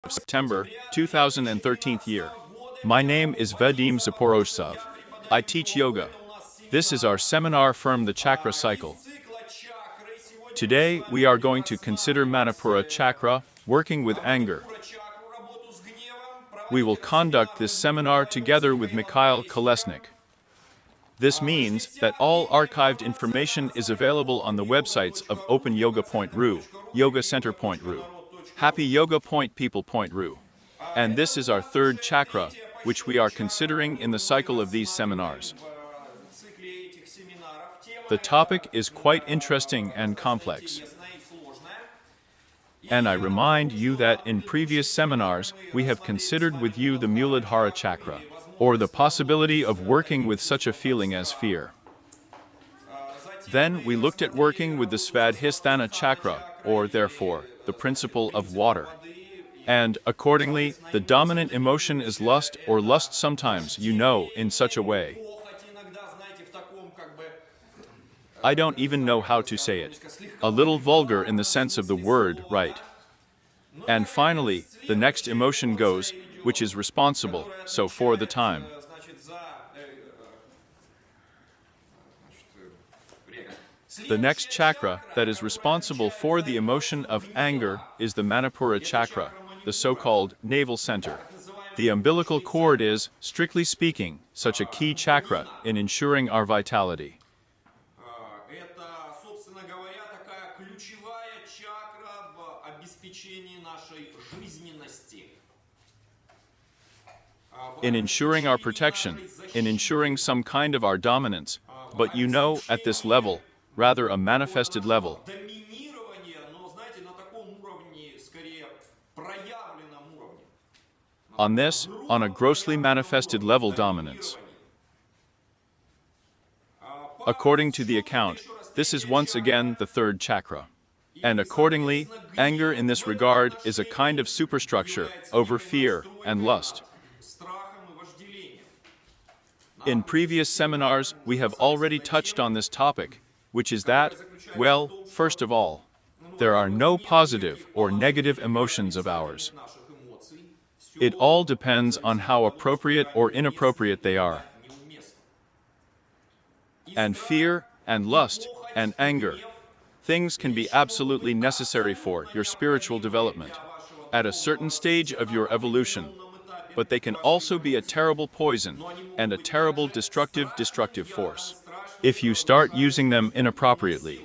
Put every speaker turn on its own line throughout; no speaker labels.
of September 2013 year. My name is Vadim Zaporozhtsov. I teach yoga. This is our seminar from the chakra cycle. Today we are going to consider Manipura chakra, working with anger. We will conduct this seminar together with Mikhail Kolesnik. This means that all archived information is available on the websites of Open Yoga.ru, Yoga Center.ru, Happy Yoga.people.ru. And this is our third chakra, which we are considering in the cycle of these seminars. The topic is quite interesting and complex. And I remind you that in previous seminars, we have considered with you the Muladhara chakra, or the possibility of working with such a feeling as fear. Then we looked at working with the Svadhisthana chakra, or therefore, the principle of water. And, accordingly, the dominant emotion is lust, or lust sometimes, in such a way. I don't even know how to say it. A little vulgar in the sense of the word, right? And finally, the next emotion goes, which is responsible, so for the time. The next chakra that is responsible for the emotion of anger is the Manipura chakra, the so-called navel center. The umbilical cord is, strictly speaking, such a key chakra in ensuring our vitality. In ensuring our protection, in ensuring some kind of our dominance, but at this level, rather a manifested level. On a grossly manifested level dominance. According to the account, this is once again the third chakra. And accordingly, anger in this regard is a kind of superstructure over fear and lust. In previous seminars, we have already touched on this topic, which is that, well, first of all, there are no positive or negative emotions of ours. It all depends on how appropriate or inappropriate they are. And fear, and lust, and anger, things can be absolutely necessary for your spiritual development at a certain stage of your evolution, but they can also be a terrible poison and a terrible destructive force if you start using them inappropriately.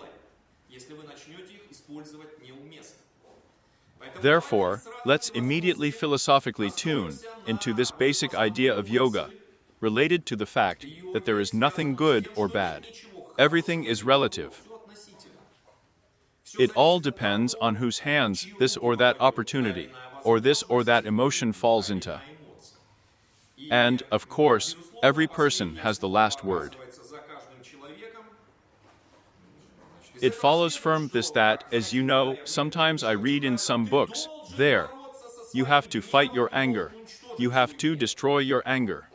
Therefore, let's immediately philosophically tune into this basic idea of yoga, related to the fact that there is nothing good or bad. Everything is relative. It all depends on whose hands this or that opportunity, or this or that emotion falls into. And, of course, every person has the last word. It follows from this that, as you know, sometimes I read in some books, you have to fight your anger. You have to destroy your anger.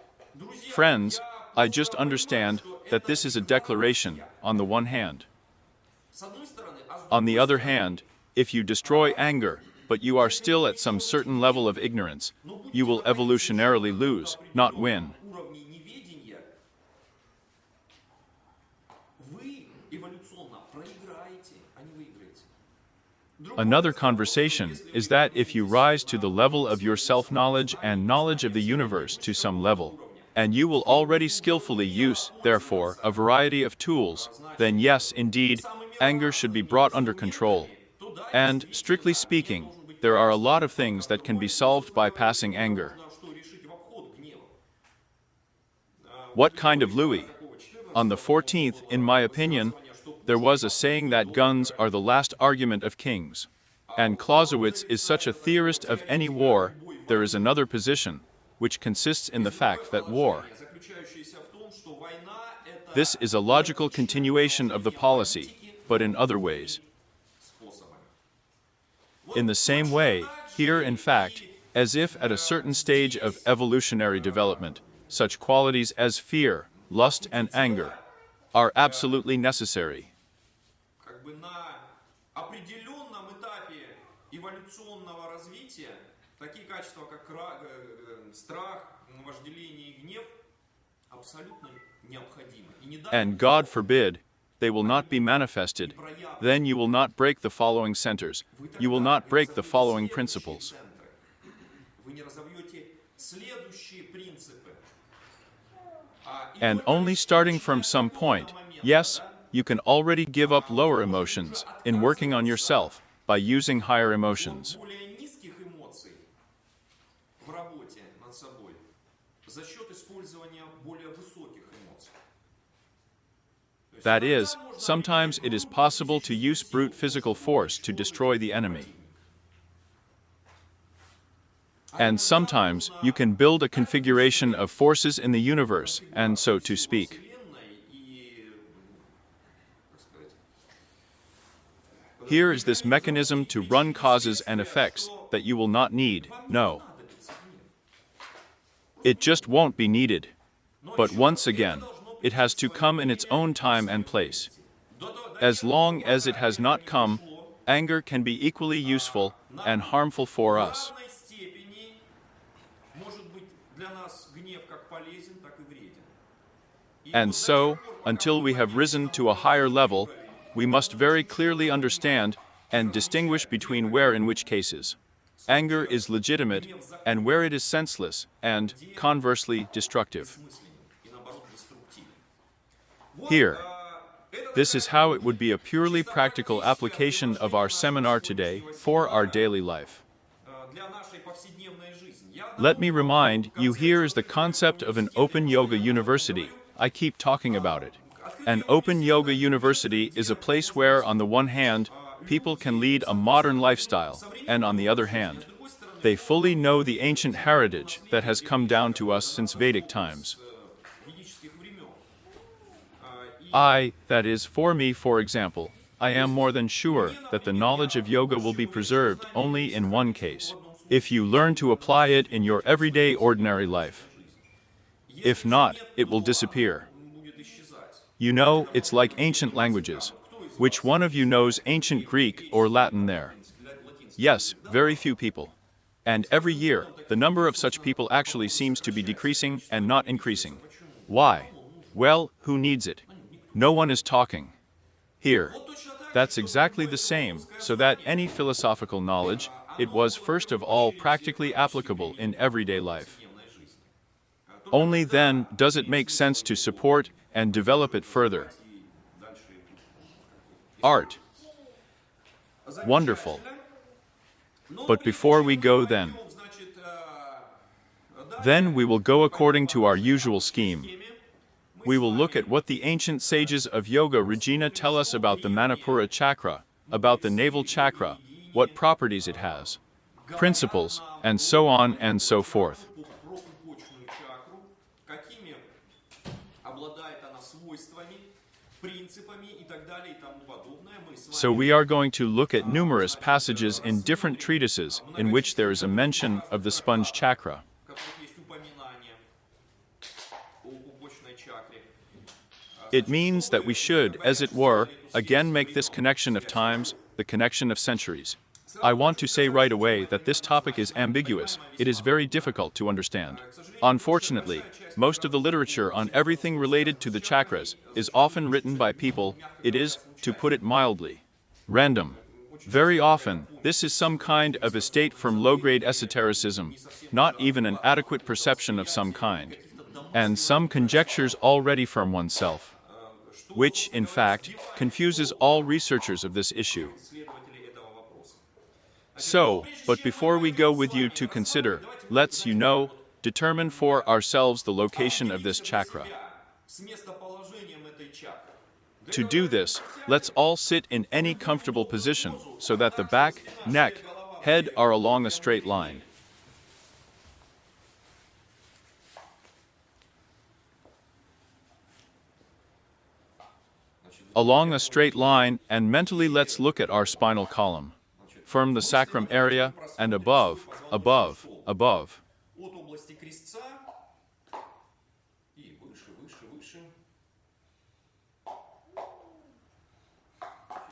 Friends, I just understand that this is a declaration, on the one hand. On the other hand, if you destroy anger, but you are still at some certain level of ignorance, you will evolutionarily lose, not win. Another conversation is that if you rise to the level of your self-knowledge and knowledge of the universe to some level, and you will already skillfully use, therefore, a variety of tools, then yes, indeed, anger should be brought under control. And, strictly speaking, there are a lot of things that can be solved by passing anger. What kind of Louis? On the 14th, in my opinion, there was a saying that guns are the last argument of kings. And Clausewitz is such a theorist of any war. There is another position, which consists in the fact that war. This is a logical continuation of the policy, but in other ways. In the same way, here in fact, as if at a certain stage of evolutionary development, such qualities as fear, lust and anger are absolutely necessary.
Такие качества, как страх, вожделение и гнев, абсолютно необходимы.
And God forbid, they will not be manifested, then you will not break the following centers. You will not break the following principles.
Вы не разовьете следующие принципы.
And only starting from some point, yes, you can already give up lower emotions in working on yourself by using higher emotions.
Более низких эмоций в работе над собой за счет использования более высоких эмоций.
That is, sometimes it is possible to use brute physical force to destroy the enemy. And sometimes you can build a configuration of forces in the universe, and so to speak. Here is this mechanism to run causes and effects that you will not need, no. It just won't be needed. But once again, it has to come in its own time and place. As long as it has not come, anger can be equally useful and harmful for us. And so, until we have risen to a higher level, we must very clearly understand and distinguish between where in which cases anger is legitimate and where it is senseless and, conversely, destructive. Here, this is how it would be a purely practical application of our seminar today for our daily life. Let me remind you, here is the concept of an open yoga university. I keep talking about it. An open yoga university is a place where, on the one hand, people can lead a modern lifestyle, and on the other hand, they fully know the ancient heritage that has come down to us since Vedic times. That is, for me, for example, I am more than sure that the knowledge of yoga will be preserved only in one case: if you learn to apply it in your everyday ordinary life. If not, it will disappear. You know, it's like ancient languages. Which one of you knows ancient Greek or Latin there? Yes, very few people. And every year, the number of such people actually seems to be decreasing and not increasing. Why? Well, who needs it? No one is talking. Here, that's exactly the same, so that any philosophical knowledge, it was first of all practically applicable in everyday life. Only then does it make sense to support and develop it further. Art. Wonderful. But before we go then we will go according to our usual scheme. We will look at what the ancient sages of Yoga Regina tell us about the Manipura chakra, about the navel chakra, what properties it has, principles, and so on and so forth. So we are going to look at numerous passages in different treatises in which there is a mention of the sponge chakra. It means that we should, as it were, again make this connection of times, the connection of centuries. I want to say right away that this topic is ambiguous. It is very difficult to understand. Unfortunately, most of the literature on everything related to the chakras is often written by people, it is, to put it mildly, random. Very often, this is some kind of estate from low-grade esotericism, not even an adequate perception of some kind, and some conjectures already from oneself, which, in fact, confuses all researchers of this issue. So, but before we go with you to consider, let's, determine for ourselves the location of this chakra. To do this, let's all sit in any comfortable position so that the back, neck, head are along a straight line. Along a straight line, and mentally let's look at our spinal column. From the sacrum area, and above.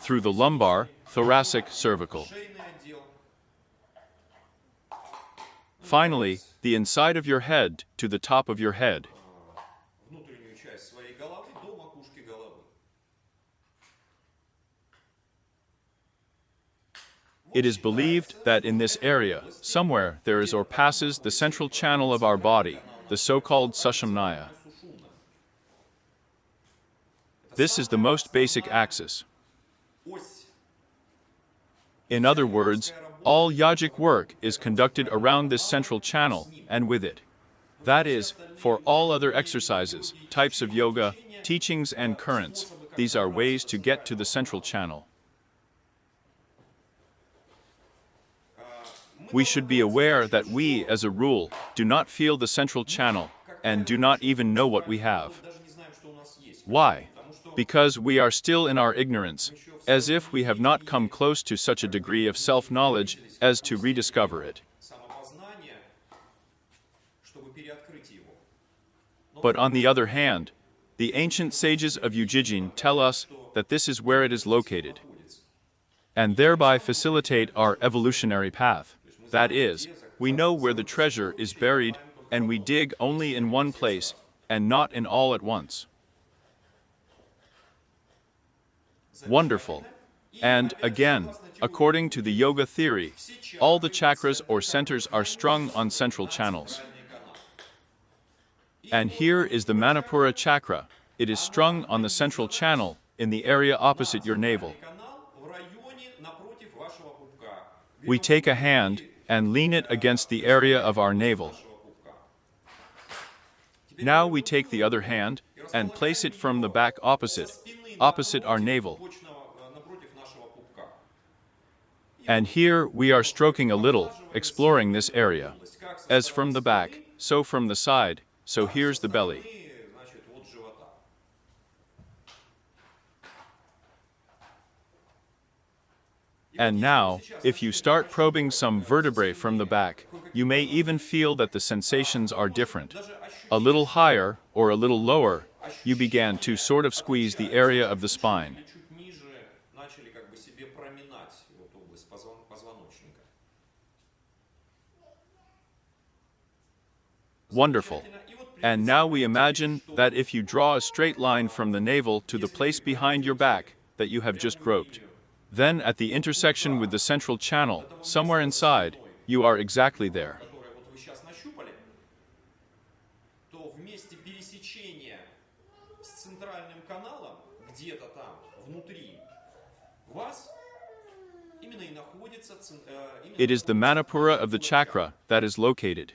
Through the lumbar, thoracic, cervical. Finally, the inside of your head to the top of your head.
внутреннюю часть своей головы до макушки головы.
It is believed that in this area, somewhere, there is or passes the central channel of our body, the so-called Sushumnaya. This is the most basic axis.
Ось
In other words, all yogic work is conducted around this central channel and with it. That is, for all other exercises, types of yoga, teachings and currents, these are ways to get to the central channel. We should be aware that we, as a rule, do not feel the central channel and do not even know what we have.
даже не знаем, что у нас есть.
Why? Because we are still in our ignorance, as if we have not come close to such a degree of self-knowledge as to rediscover it.
Самопознание, чтобы переоткрыть его.
But on the other hand, the ancient sages of Ujijin tell us that this is where it is located, and thereby facilitate our evolutionary path. That is, we know where the treasure is buried, and we dig only in one place, and not in all at once. Wonderful. And, again, according to the yoga theory, all the chakras or centers are strung on central channels. And here is the Manipura chakra. It is strung on the central channel in the area opposite your navel.
Канал в районе напротив вашего пупка.
We take a hand and lean it against the area of our navel. Now we take the other hand and place it from the back opposite our navel.
Напротив нашего пупка.
And here we are stroking a little, exploring this area. As from the back, so from the side, so here's the belly.
И, значит, вот живота.
And now, if you start probing some vertebrae from the back, you may even feel that the sensations are different. A little higher or a little lower, you began to sort of squeeze the area of the spine.
Чуть ниже начали как бы себе проминать вот область позвоночника.
Wonderful. And now we imagine that if you draw a straight line from the navel to the place behind your back that you have just groped, then at the intersection with the central channel, somewhere inside, you are exactly there.
Которое вот вы сейчас нащупали, то в месте пересечения с центральным каналом, где-то там, внутри вас, именно и находится
It is the Manipura of the chakra that is located.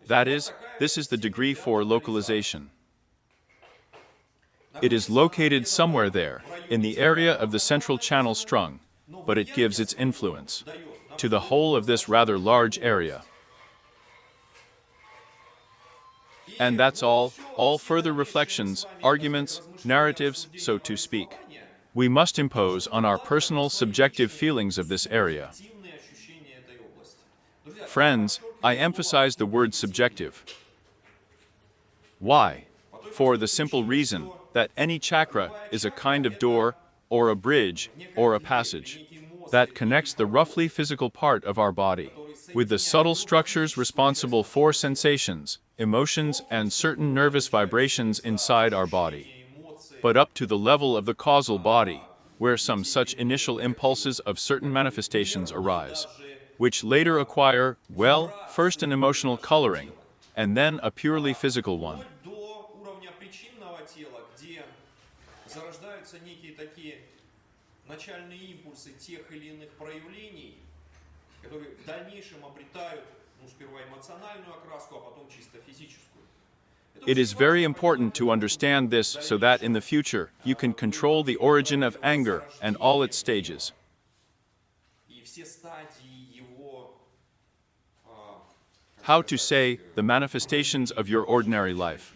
That is, this is the degree for localization. It is located somewhere there, in the area of the central channel strung, but it gives its influence to the whole of this rather large area. And that's all further reflections, arguments, narratives, so to speak. We must impose on our personal subjective feelings of this area.
активные ощущения этой области.
Friends, I emphasize the word subjective. Why? For the simple reason that any chakra is a kind of door, or a bridge, or a passage that connects the roughly physical part of our body with the subtle structures responsible for sensations, emotions, and certain nervous vibrations inside our body, but up to the level of the causal body, where some such initial impulses of certain manifestations arise, which later acquire, well, first an emotional coloring, and then a purely physical one.
До уровня причинного тела, где зарождаются некие такие начальные импульсы тех или иных проявлений, которые в дальнейшем обретают, ну, сперва эмоциональную окраску, а потом чисто физическую.
It is very important to understand this so that in the future you can control the origin of anger and all its stages.
И все стадии его,
How to say the manifestations of your ordinary life.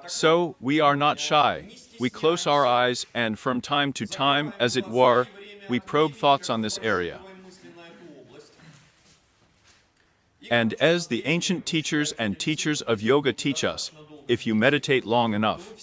So, we are not shy. We close our eyes and from time to time, as it were, we probe thoughts on this area.
мысли на эту область.
And as the ancient teachers and teachers of yoga teach us, if you meditate long enough,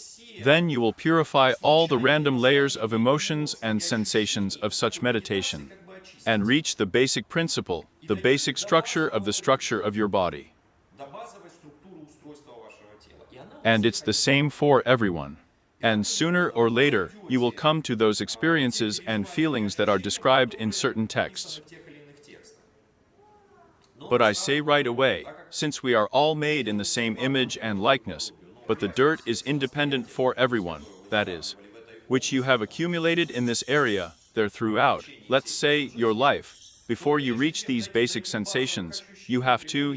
then you will purify all the random layers of emotions and sensations of such meditation.
Как бы очистить.
and reach the basic principle, the basic structure of your body.
до базовой структуры устройства вашего тела. И она у
And
всех
it's the same for everyone. And sooner or later, you will come to those experiences and feelings that are described in certain texts.
в тех или иных текстах.
But I say right away, since we are all made in the same image and likeness, but the dirt is independent for everyone, that is, which you have accumulated in this area, there throughout, let's say, your life. Before you reach these basic sensations, you have to,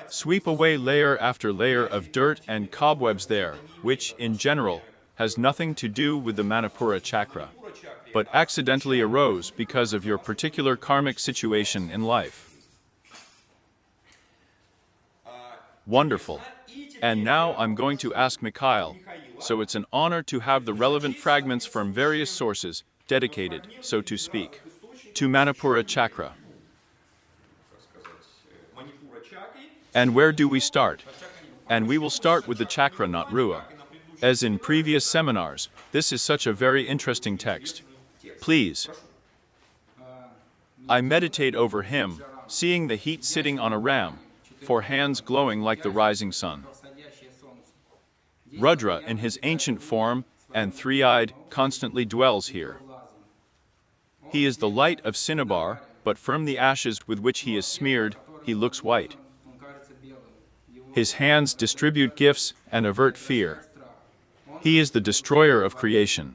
sweep away layer after layer of dirt and cobwebs there, which, in general, has nothing to do with the Manipura chakra, but accidentally arose because of your particular karmic situation in life. Wonderful. And now I'm going to ask Mikhail, so it's an honor to have the relevant fragments from various sources, dedicated, so to speak, to Manipura chakra. And where do we start? And we will start with the chakra, not Rua. As in previous seminars, this is such a very interesting text. Please. I meditate over him, seeing the heat sitting on a ram, 4 hands glowing like the rising sun. Rudra in his ancient form and 3-eyed constantly dwells here. He is the light of cinnabar, but from the ashes with which he is smeared, he looks white. His hands distribute gifts and avert fear. He is the destroyer of creation.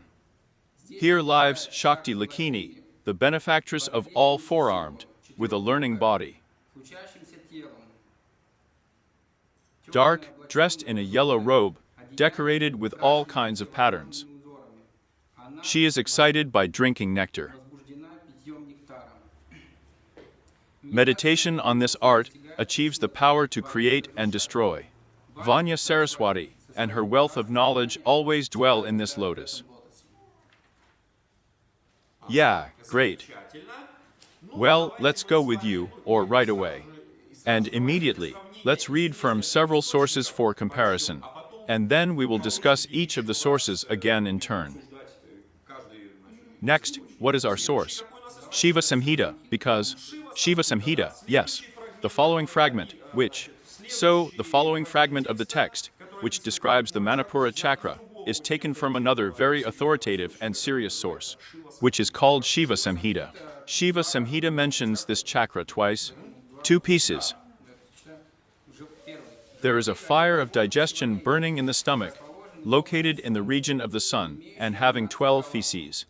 Here lives Shakti Lakini, the benefactress of all four-armed, with a learning body. Dark, dressed in a yellow robe, decorated with all kinds of patterns. She is excited by drinking nectar. Meditation on this art achieves the power to create and destroy. Vanya Saraswati and her wealth of knowledge always dwell in this lotus. Yeah, great. Well, let's go with you, or right away. And immediately, let's read from several sources for comparison, and then we will discuss each of the sources again in turn. Next, what is our source? Shiva Samhita, because Shiva Samhita, yes, the following fragment, the following fragment of the text, which describes the Manipura chakra, is taken from another very authoritative and serious source, which is called Shiva Samhita. Shiva Samhita mentions this chakra twice, 2 pieces. There is a fire of digestion burning in the stomach, located in the region of the sun, and having 12 feces.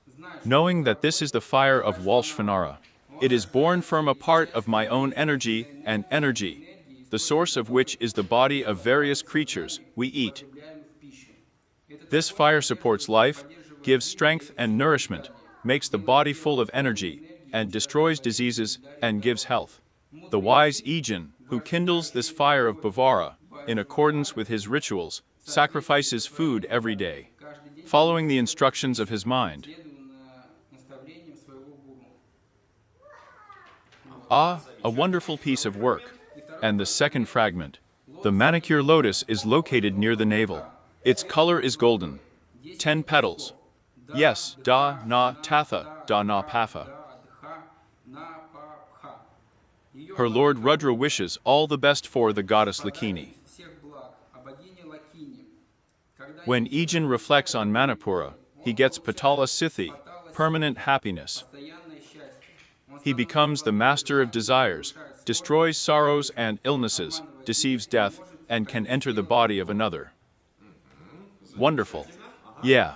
Knowing that this is the fire of Walshvanara, it is born from a part of my own energy, and energy, the source of which is the body of various creatures we eat. This fire supports life, gives strength and nourishment, makes the body full of energy, and destroys diseases and gives health. The wise Ijin, who kindles this fire of Bhavara, in accordance with his rituals, sacrifices food every day, following the instructions of his mind. Ah, a wonderful piece of work. And the second fragment. The manicure lotus is located near the navel. Its color is golden. 10 petals. Yes, da, na, tatha, da, na, patha. Her Lord Rudra wishes all the best for the goddess Lakini. When Ijin reflects on Manipura, he gets Patala Siddhi, permanent happiness. He becomes the master of desires, destroys sorrows and illnesses, deceives death, and can enter the body of another. Wonderful. Yeah.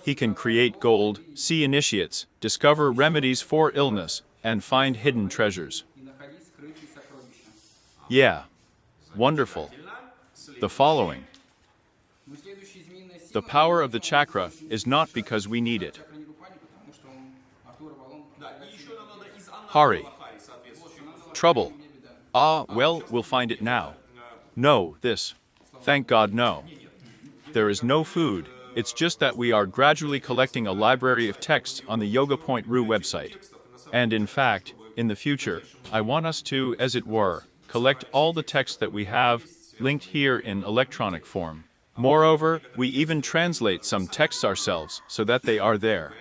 He can create gold, see initiates, discover remedies for illness, and find hidden treasures. Yeah. Wonderful. The following. The power of the chakra is not because we need it. Hari. Trouble. Ah, well, we'll find it now. No, this. Thank God, no. There is no food, it's just that we are gradually collecting a library of texts on the Yoga.ru website. And in fact, in the future, I want us to, as it were, collect all the texts that we have, linked here in electronic form. Moreover, we even translate some texts ourselves so that they are there.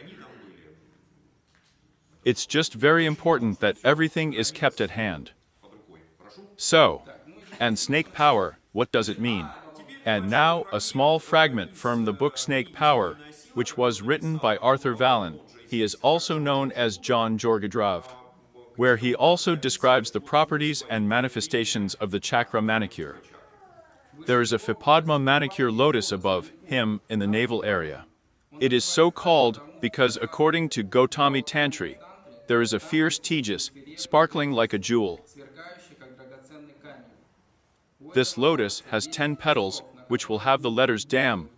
It's just very important that everything is kept at hand. So, and snake power, what does it mean? And now a small fragment from the book Snake Power, which was written by Arthur Vallon. He is also known as John Jorgadrav, where he also describes the properties and manifestations of the chakra manicure. There is a Phipadma manicure lotus above him in the navel area. It is so called because, according to Gautami Tantri, there is a fierce Tejas, sparkling like a jewel. This lotus has 10 petals, which will have the letters Dam,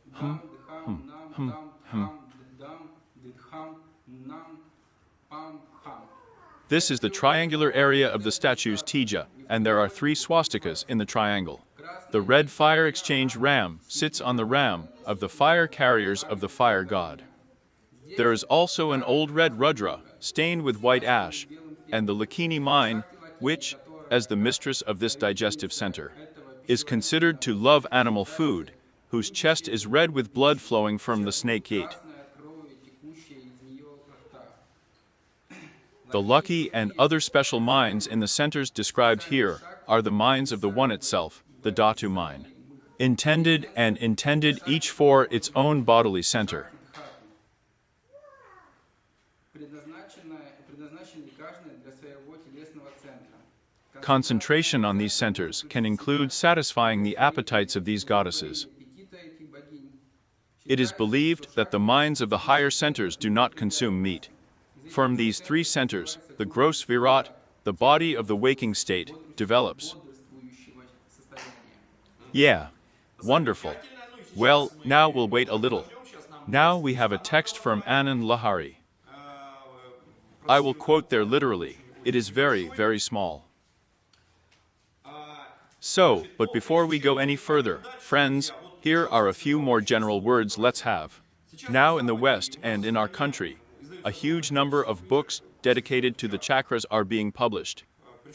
This is the triangular area of the statue's Teja, and there are 3 swastikas in the triangle. The red fire exchange ram sits on the ram of the fire carriers of the fire god. There is also an old red Rudra, stained with white ash, and the Lakini mine, which, as the mistress of this digestive center, is considered to love animal food, whose chest is red with blood flowing from the snake gate. The lucky and other special mines in the centers described here are the mines of the One itself, the Dhatu mine, intended each for its own bodily center. Concentration on these centers can include satisfying the appetites of these goddesses. It is believed that the minds of the higher centers do not consume meat. From these 3 centers, the gross virat, the body of the waking state, develops. Yeah, wonderful. Well, now we'll wait a little. Now we have a text from Anand Lahari. I will quote there literally. It is very, very small. So, but before we go any further, friends, here are a few more general words let's have. Now in the West and in our country, a huge number of books dedicated to the chakras are being published.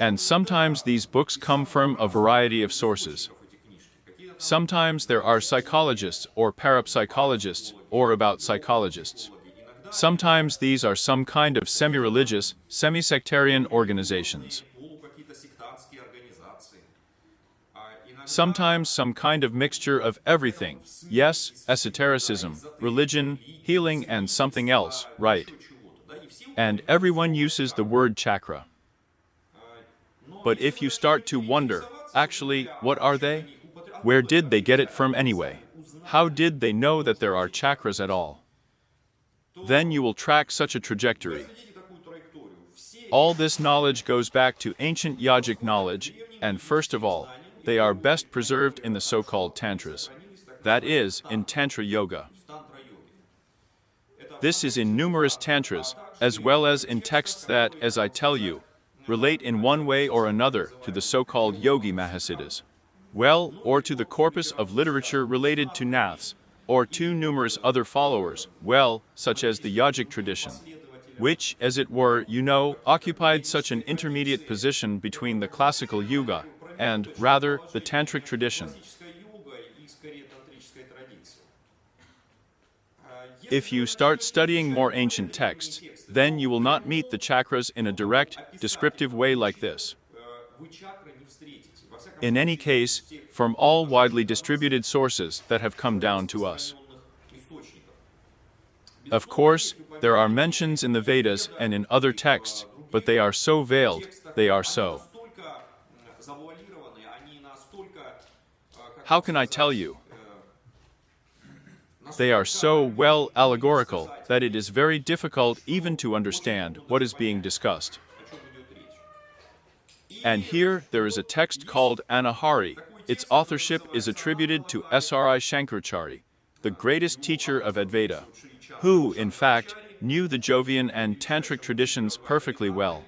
And sometimes these books come from a variety of sources. Sometimes there are psychologists or parapsychologists or about psychologists. Sometimes these are some kind of semi-religious, semi-sectarian organizations. Sometimes some kind of mixture of everything, yes, esotericism, religion, healing and something else, right? And everyone uses the word chakra. But if you start to wonder, actually, what are they? Where did they get it from anyway? How did they know that there are chakras at all? Then you will track such a trajectory. All this knowledge goes back to ancient yogic knowledge, and first of all, they are best preserved in the so-called tantras. That is, in tantra yoga. This is in numerous tantras, as well as in texts that, as I tell you, relate in one way or another to the so-called yogi mahasiddhas. Well, or to the corpus of literature related to naths, or to numerous other followers, well, such as the yogic tradition, which, as it were, occupied such an intermediate position between the classical yuga and, rather, the tantric tradition. If you start studying more ancient texts, then you will not meet the chakras in a direct, descriptive way like this. In any case, from all widely distributed sources that have come down to us. Of course, there are mentions in the Vedas and in other texts, but they are so veiled, they are so. How can I tell you? They are so well allegorical that it is very difficult even to understand what is being discussed. And here there is a text called Anahari. Its authorship is attributed to Sri Shankaracharya, the greatest teacher of Advaita, who, in fact, knew the Jovian and Tantric traditions perfectly well.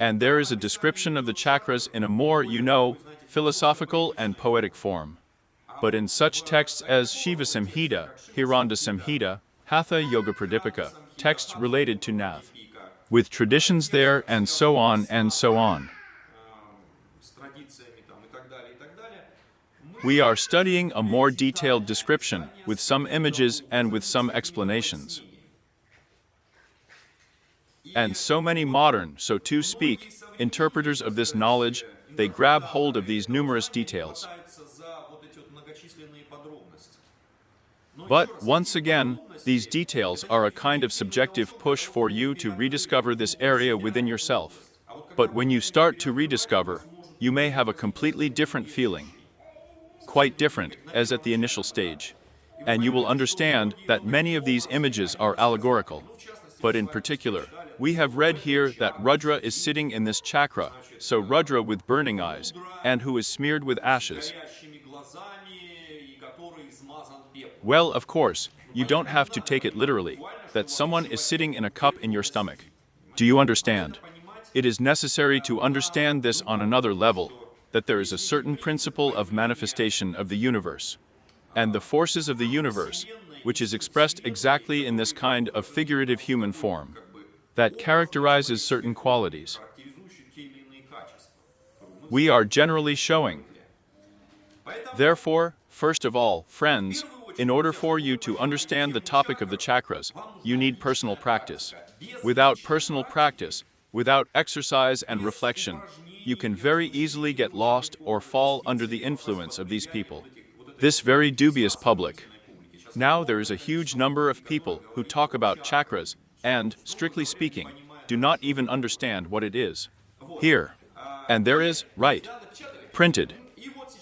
And there is a description of the chakras in a more, philosophical and poetic form. But in such texts as Shiva Samhita, Hiranda Samhita, Hatha Yoga Pradipika, texts related to Nath, with traditions there and so on and so on. We are studying a more detailed description, with some images and with some explanations. And so many modern, so to speak, interpreters of this knowledge, they grab hold of these numerous details. But, once again, these details are a kind of subjective push for you to rediscover this area within yourself. But when you start to rediscover, you may have a completely different feeling. Quite different, as at the initial stage. And you will understand that many of these images are allegorical. But in particular, we have read here that Rudra is sitting in this chakra, so Rudra with burning eyes, and who is smeared with ashes. Well, of course, you don't have to take it literally, that someone is sitting in a cup in your stomach. Do you understand? It is necessary to understand this on another level, that there is a certain principle of manifestation of the universe. And the forces of the universe, which is expressed exactly in this kind of figurative human form, that characterizes certain qualities. We are generally showing. Therefore, first of all, friends, in order for you to understand the topic of the chakras, you need personal practice. Without personal practice, without exercise and reflection, you can very easily get lost or fall under the influence of these people. This very dubious public. Now there is a huge number of people who talk about chakras and, strictly speaking, do not even understand what it is. Here. And there is, right, printed.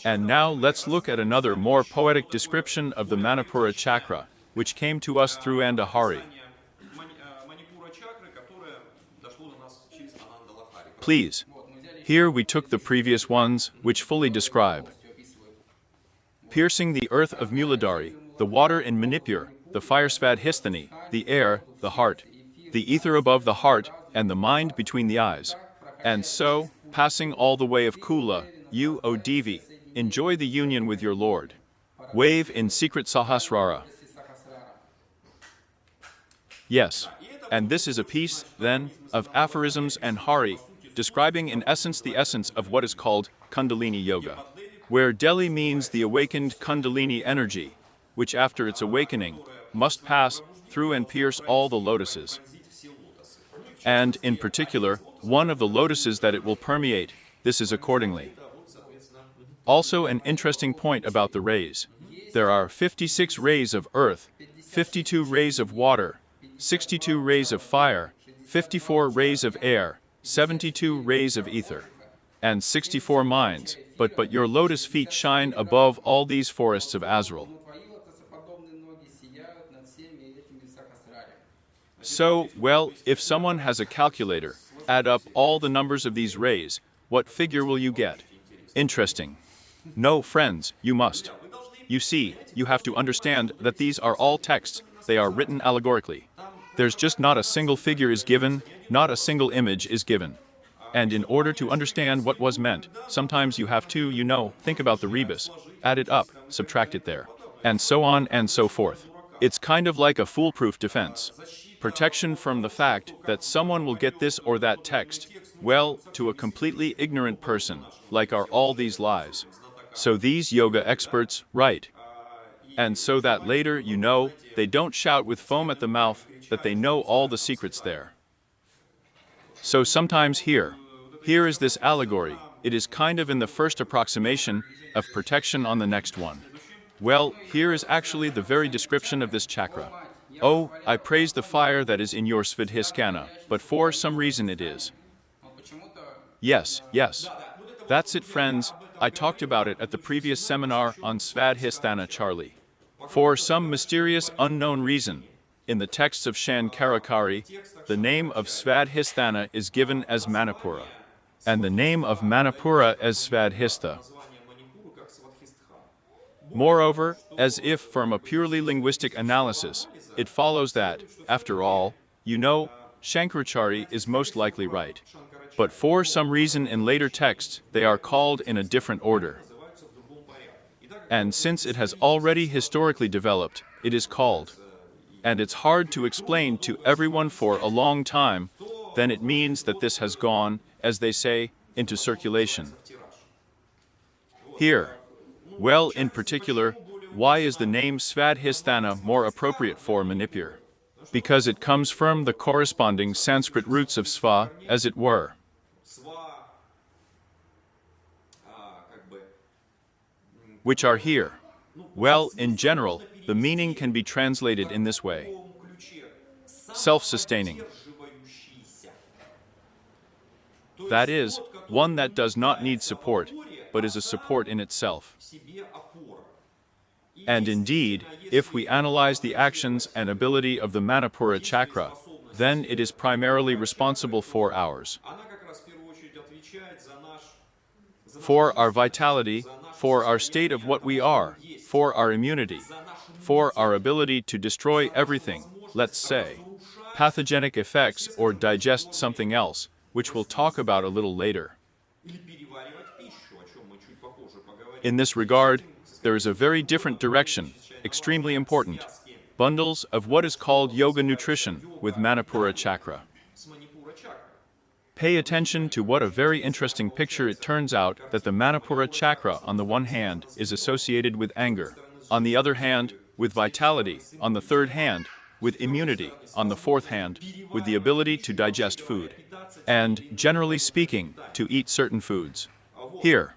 And now let's look at another more poetic description of the Manipura chakra, which came to us through Andahari. Please. Here we took the previous ones, which fully describe. Piercing the earth of Muladhari, the water in Manipura, the fire Svadhisthani, the air, the heart, the ether above the heart, and the mind between the eyes. And so, passing all the way of Kula, you, O Devi, enjoy the union with your Lord. Wave in secret Sahasrara. Yes, and this is a piece, then, of aphorisms and Hari, describing in essence the essence of what is called Kundalini Yoga, where Delhi means the awakened Kundalini energy, which after its awakening, must pass through and pierce all the lotuses. And, in particular, one of the lotuses that it will permeate, this is accordingly. Also an interesting point about the rays. There are 56 rays of earth, 52 rays of water, 62 rays of fire, 54 rays of air, 72 rays of ether, and 64 minds, but your lotus feet shine above all these forests of Azrael. So, well, if someone has a calculator, add up all the numbers of these rays, what figure will you get? Interesting. No, friends, you must. You see, you have to understand that these are all texts, they are written allegorically. There's just not a single figure is given, not a single image is given. And in order to understand what was meant, sometimes you have to, think about the rebus, add it up, subtract it there, and so on and so forth. It's kind of like a foolproof defense. Protection from the fact that someone will get this or that text, well, to a completely ignorant person, like are all these lies. So these yoga experts, right. And so that later, they don't shout with foam at the mouth that they know all the secrets there. So sometimes here is this allegory, it is kind of in the first approximation of protection on the next one. Well, here is actually the very description of this chakra. Oh, I praise the fire that is in your Svadhisthana, but for some reason it is. Yes. That's it, friends. I talked about it at the previous seminar on Svadhisthana, Charlie. For some mysterious unknown reason, in the texts of Shankarakari, the name of Svadhisthana is given as Manipura, and the name of Manipura as Svadhisth. Moreover, as if from a purely linguistic analysis, it follows that, after all, Shankaracharya is most likely right. But for some reason in later texts, they are called in a different order. And since it has already historically developed, it is called. And it's hard to explain to everyone for a long time, then it means that this has gone, as they say, into circulation. Here. Well, in particular, why is the name Svadhisthana more appropriate for Manipur? Because it comes from the corresponding Sanskrit roots of sva, as it were,
Сва, как бы,
which are here.
ну,
Well, in
смысл
general,
можно
the meaning
перевести
can be translated in this
в
way:
таком ключе.
self-sustaining.
Самоподдерживающийся. То
That
есть
is,
тот, который
one that does not need
нуждается в
support,
опоре,
but
а
is a support in
сам
itself.
себе опора. И
And indeed,
действительно,
if we
если
analyze the actions and ability of the Manipura chakra, then it is primarily responsible for ours.
она как раз в первую очередь отвечает за
For
нашу
our
жизнь,
vitality,
за наше
for our state of
состояние
what we
того, что мы
are,
есть,
for our immunity,
за нашу
for our
иммунитет,
ability to destroy
за нашу
everything, let's
возможность
say,
разрушать
pathogenic effects
все,
or
скажем,
digest
во
something
время
else, which we'll talk about a little later.
или переваривать пищу, о чем мы чуть попозже поговорим.
In this regard, there is a very different direction, extremely important, bundles of what is called yoga nutrition with Manipura chakra.
С Манипура чакрой.
Pay attention to what a very interesting picture it turns out that the Manipura chakra on the one hand is associated with anger, on the other hand, with vitality, on the third hand, with immunity, on the fourth hand, with the ability to digest food, and, generally speaking, to eat certain foods. Here,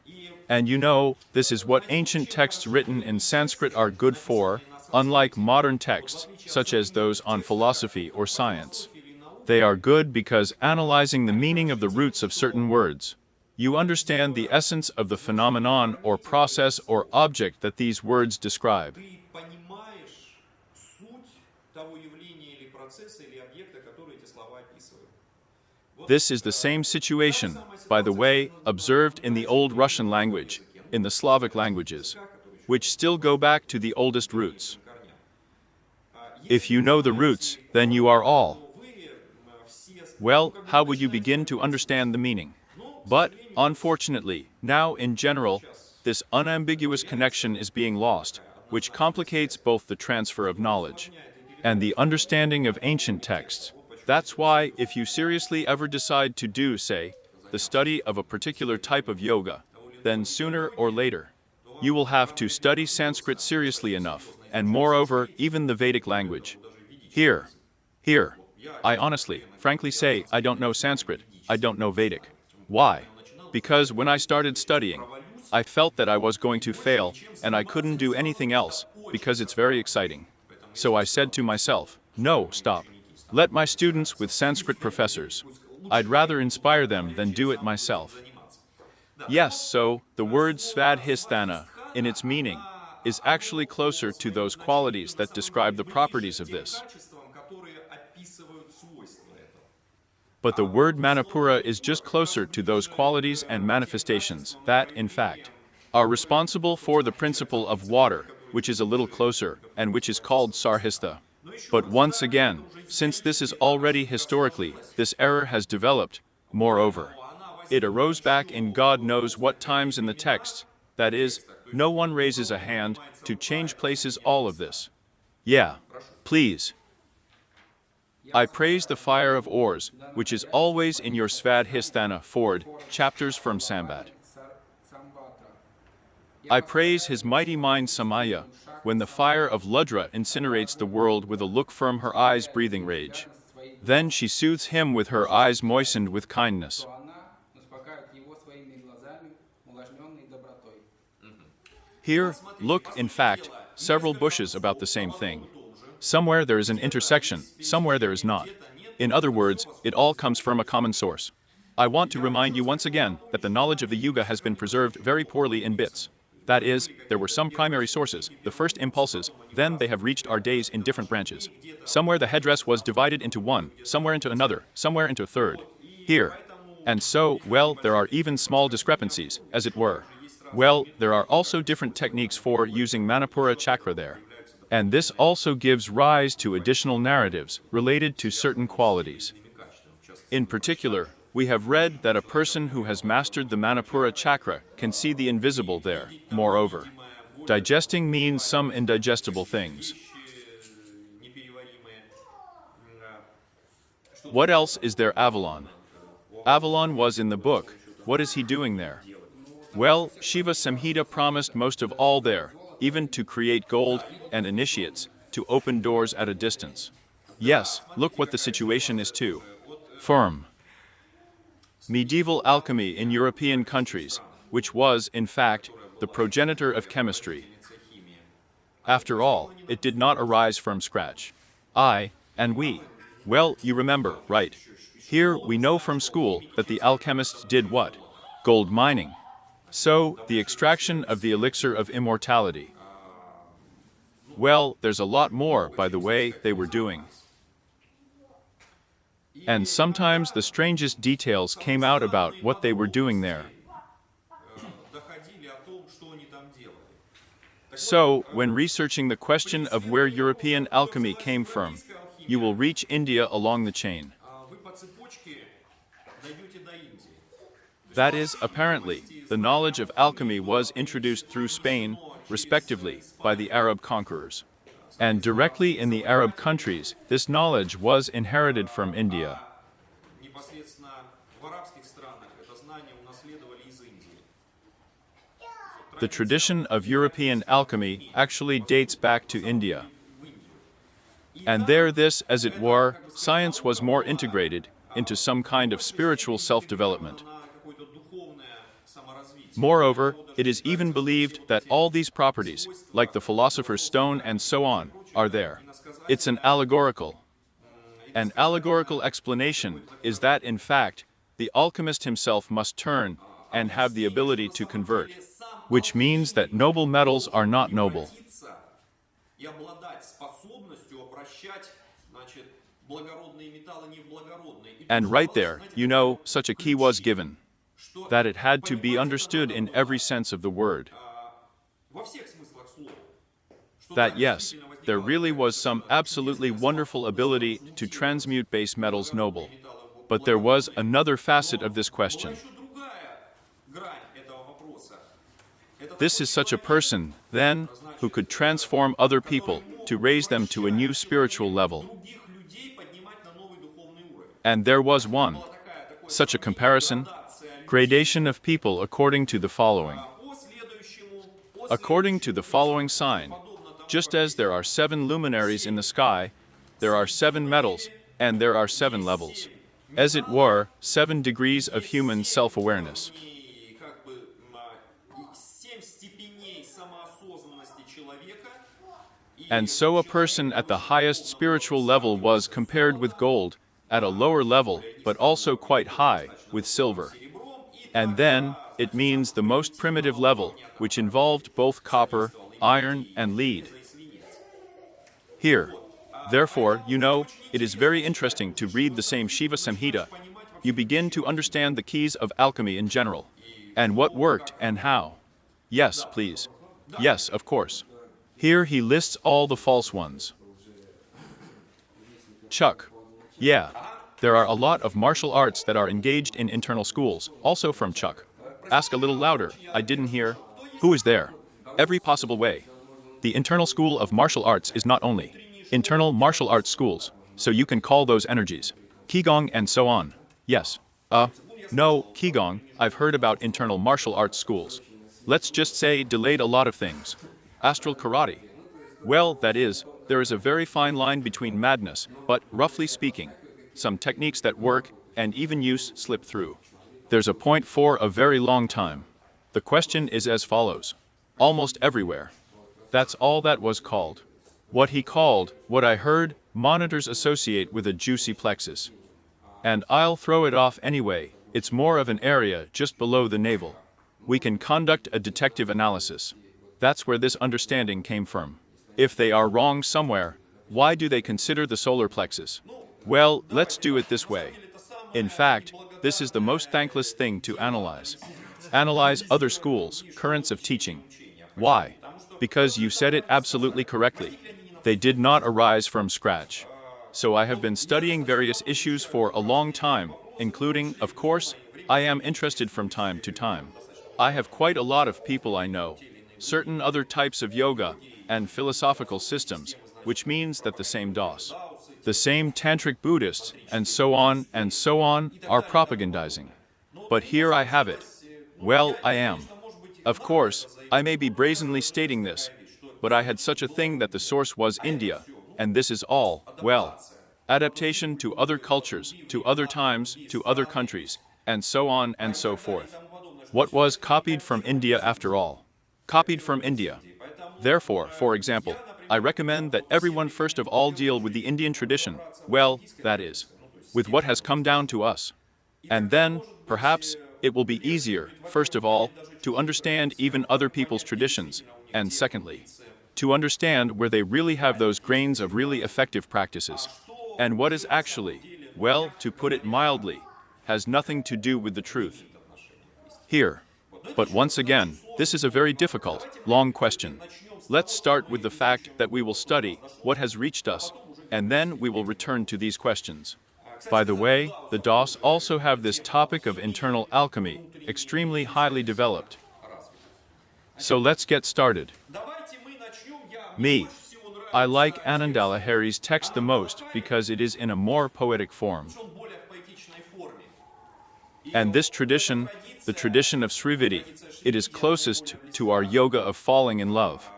and you know, this is what ancient texts written in Sanskrit are good for, unlike modern texts, such as those on philosophy or science. They are good because analyzing the meaning of the roots of certain words, you understand the essence of the phenomenon or process or object that these words describe.
Ты понимаешь суть того явления или процесса или объекта, который эти слова описывают.
This is the same situation, by the way, observed in the Old Russian language, in the Slavic languages, which still go back to the oldest roots. If you know the roots, then you are all. Well, how would you begin to understand the meaning? But, unfortunately, now in general, this unambiguous connection is being lost, which complicates both the transfer of knowledge and the understanding of ancient texts. That's why, if you seriously ever decide to do, say, the study of a particular type of yoga, then sooner or later, you will have to study Sanskrit seriously enough, and moreover, even the Vedic language. Here, I honestly, frankly say, I don't know Sanskrit, I don't know Vedic. Why? Because when I started studying, I felt that I was going to fail, and I couldn't do anything else, because it's very exciting. So I said to myself, no, stop. Let my students with Sanskrit professors. I'd rather inspire them than do it myself. Yes, so, the word Svadhisthana, in its meaning, is actually closer to those qualities that describe the properties of this. But the word Manipura is just closer to those qualities and manifestations that, in fact, are responsible for the principle of water, which is a little closer, and which is called Sarhistha. But once again, since this is already historically, this error has developed, moreover. It arose back in God knows what times in the text, that is, no one raises a hand to change places all of this. Yeah, please. I praise the fire of ores, which is always in your Svadhisthana Ford, chapters from Sambat. I praise his mighty mind Samaya, when the fire of Ludra incinerates the world with a look from her eyes breathing rage. Then she soothes him with her eyes moistened with kindness. Here, look, in fact, several bushes about the same thing. Somewhere there is an intersection, somewhere there is not. In other words, it all comes from a common source. I want to remind you once again that the knowledge of the Yuga has been preserved very poorly in bits. That is, there were some primary sources, the first impulses, then they have reached our days in different branches. Somewhere the headdress was divided into one, somewhere into another, somewhere into a third. Here. And so, well, there are even small discrepancies, as it were. Well, there are also different techniques for using Manipura chakra there. And this also gives rise to additional narratives related to certain qualities. In particular, we have read that a person who has mastered the Manipura chakra can see the invisible there, moreover. Digesting means some indigestible things. What else is there Avalon? Avalon was in the book. What is he doing there? Well, Shiva Samhita promised most of all there, even to create gold and initiates, to open doors at a distance. Yes, look what the situation is too. Firm. Medieval alchemy in European countries, which was, in fact, the progenitor of chemistry. After all, it did not arise from scratch. I, and we. Well, you remember, right? Here we know from school that the alchemists did what? Gold mining. So, the extraction of the elixir of immortality. Well, there's a lot more, by the way, they were doing. And sometimes the strangest details came out about what they were doing there. So, when researching the question of where European alchemy came from, you will reach India along the chain. That is, apparently, the knowledge of alchemy was introduced through Spain, respectively, by the Arab conquerors. And directly in the Arab countries, this knowledge was inherited from India. The tradition of European alchemy actually dates back to India. And there this, as it were, science was more integrated into some kind of spiritual self-development. Moreover, it is even believed that all these properties, like the philosopher's stone and so on, are there. It's an allegorical. An allegorical explanation is that, in fact, the alchemist himself must turn and have the ability to convert, which means that noble metals are not noble. And right there, you know, such a key was given, that it had to be understood in every sense of the word. That yes, there really was some absolutely wonderful ability to transmute base metals noble. But there was another facet of this question. This is such a person, then, who could transform other people to raise them to a new spiritual level. And there was one. Such a comparison, gradation of people according to the following. According to the following sign, just as there are 7 luminaries in the sky, there are 7 metals, and there are 7 levels. As it were, 7 degrees of human self-awareness. And so a person at the highest spiritual level was compared with gold, at a lower level, but also quite high, with silver. And then, it means the most primitive level, which involved both copper, iron, and lead. Here. Therefore, you know, it is very interesting to read the same Shiva Samhita. You begin to understand the keys of alchemy in general. And what worked and how. Yes, please. Yes, of course. Here he lists all the false ones. Chuck. Yeah. There are a lot of martial arts that are engaged in internal schools, also from Chuck. Ask a little louder, I didn't hear. Who is there? Every possible way. The internal school of martial arts is not only internal martial arts schools, so you can call those energies Qigong and so on. Yes. No, Qigong, I've heard about internal martial arts schools. Let's just say delayed a lot of things. Astral karate. Well, that is, there is a very fine line between madness, but, roughly speaking, some techniques that work, and even use, slip through. There's a point for a very long time. The question is as follows. Almost everywhere. That's all that was called. What he called, what I heard, monitors associate with a juicy plexus. And I'll throw it off anyway, it's more of an area just below the navel. We can conduct a detective analysis. That's where this understanding came from. If they are wrong somewhere, why do they consider the solar plexus? Well, let's do it this way. In fact, this is the most thankless thing to analyze. Analyze other schools, currents of teaching. Why? Because you said it absolutely correctly. They did not arise from scratch. So I have been studying various issues for a long time, including, of course, I am interested from time to time. I have quite a lot of people I know, certain other types of yoga, and philosophical systems, which means that the same DOS, the same tantric Buddhists, and so on, are propagandizing. But here I have it. Well, I am. Of course, I may be brazenly stating this, but I had such a thing that the source was India, and this is all, well, adaptation to other cultures, to other times, to other countries, and so on and so forth. What was copied from India after all? Copied from India. Therefore, for example, I recommend that everyone first of all deal with the Indian tradition, well, that is, with what has come down to us. And then, perhaps, it will be easier, first of all, to understand even other people's traditions, and secondly, to understand where they really have those grains of really effective practices. And what is actually, well, to put it mildly, has nothing to do with the truth. Here. But once again, this is a very difficult, long question. Let's start with the fact that we will study what has reached us, and then we will return to these questions. By the way, the DOS also have this topic of internal alchemy, extremely highly developed. So let's get started. Me. I like Anandala Hari's text the most because it is in a more poetic form. And this tradition, the tradition of Srividi, it is closest to our yoga of falling in love.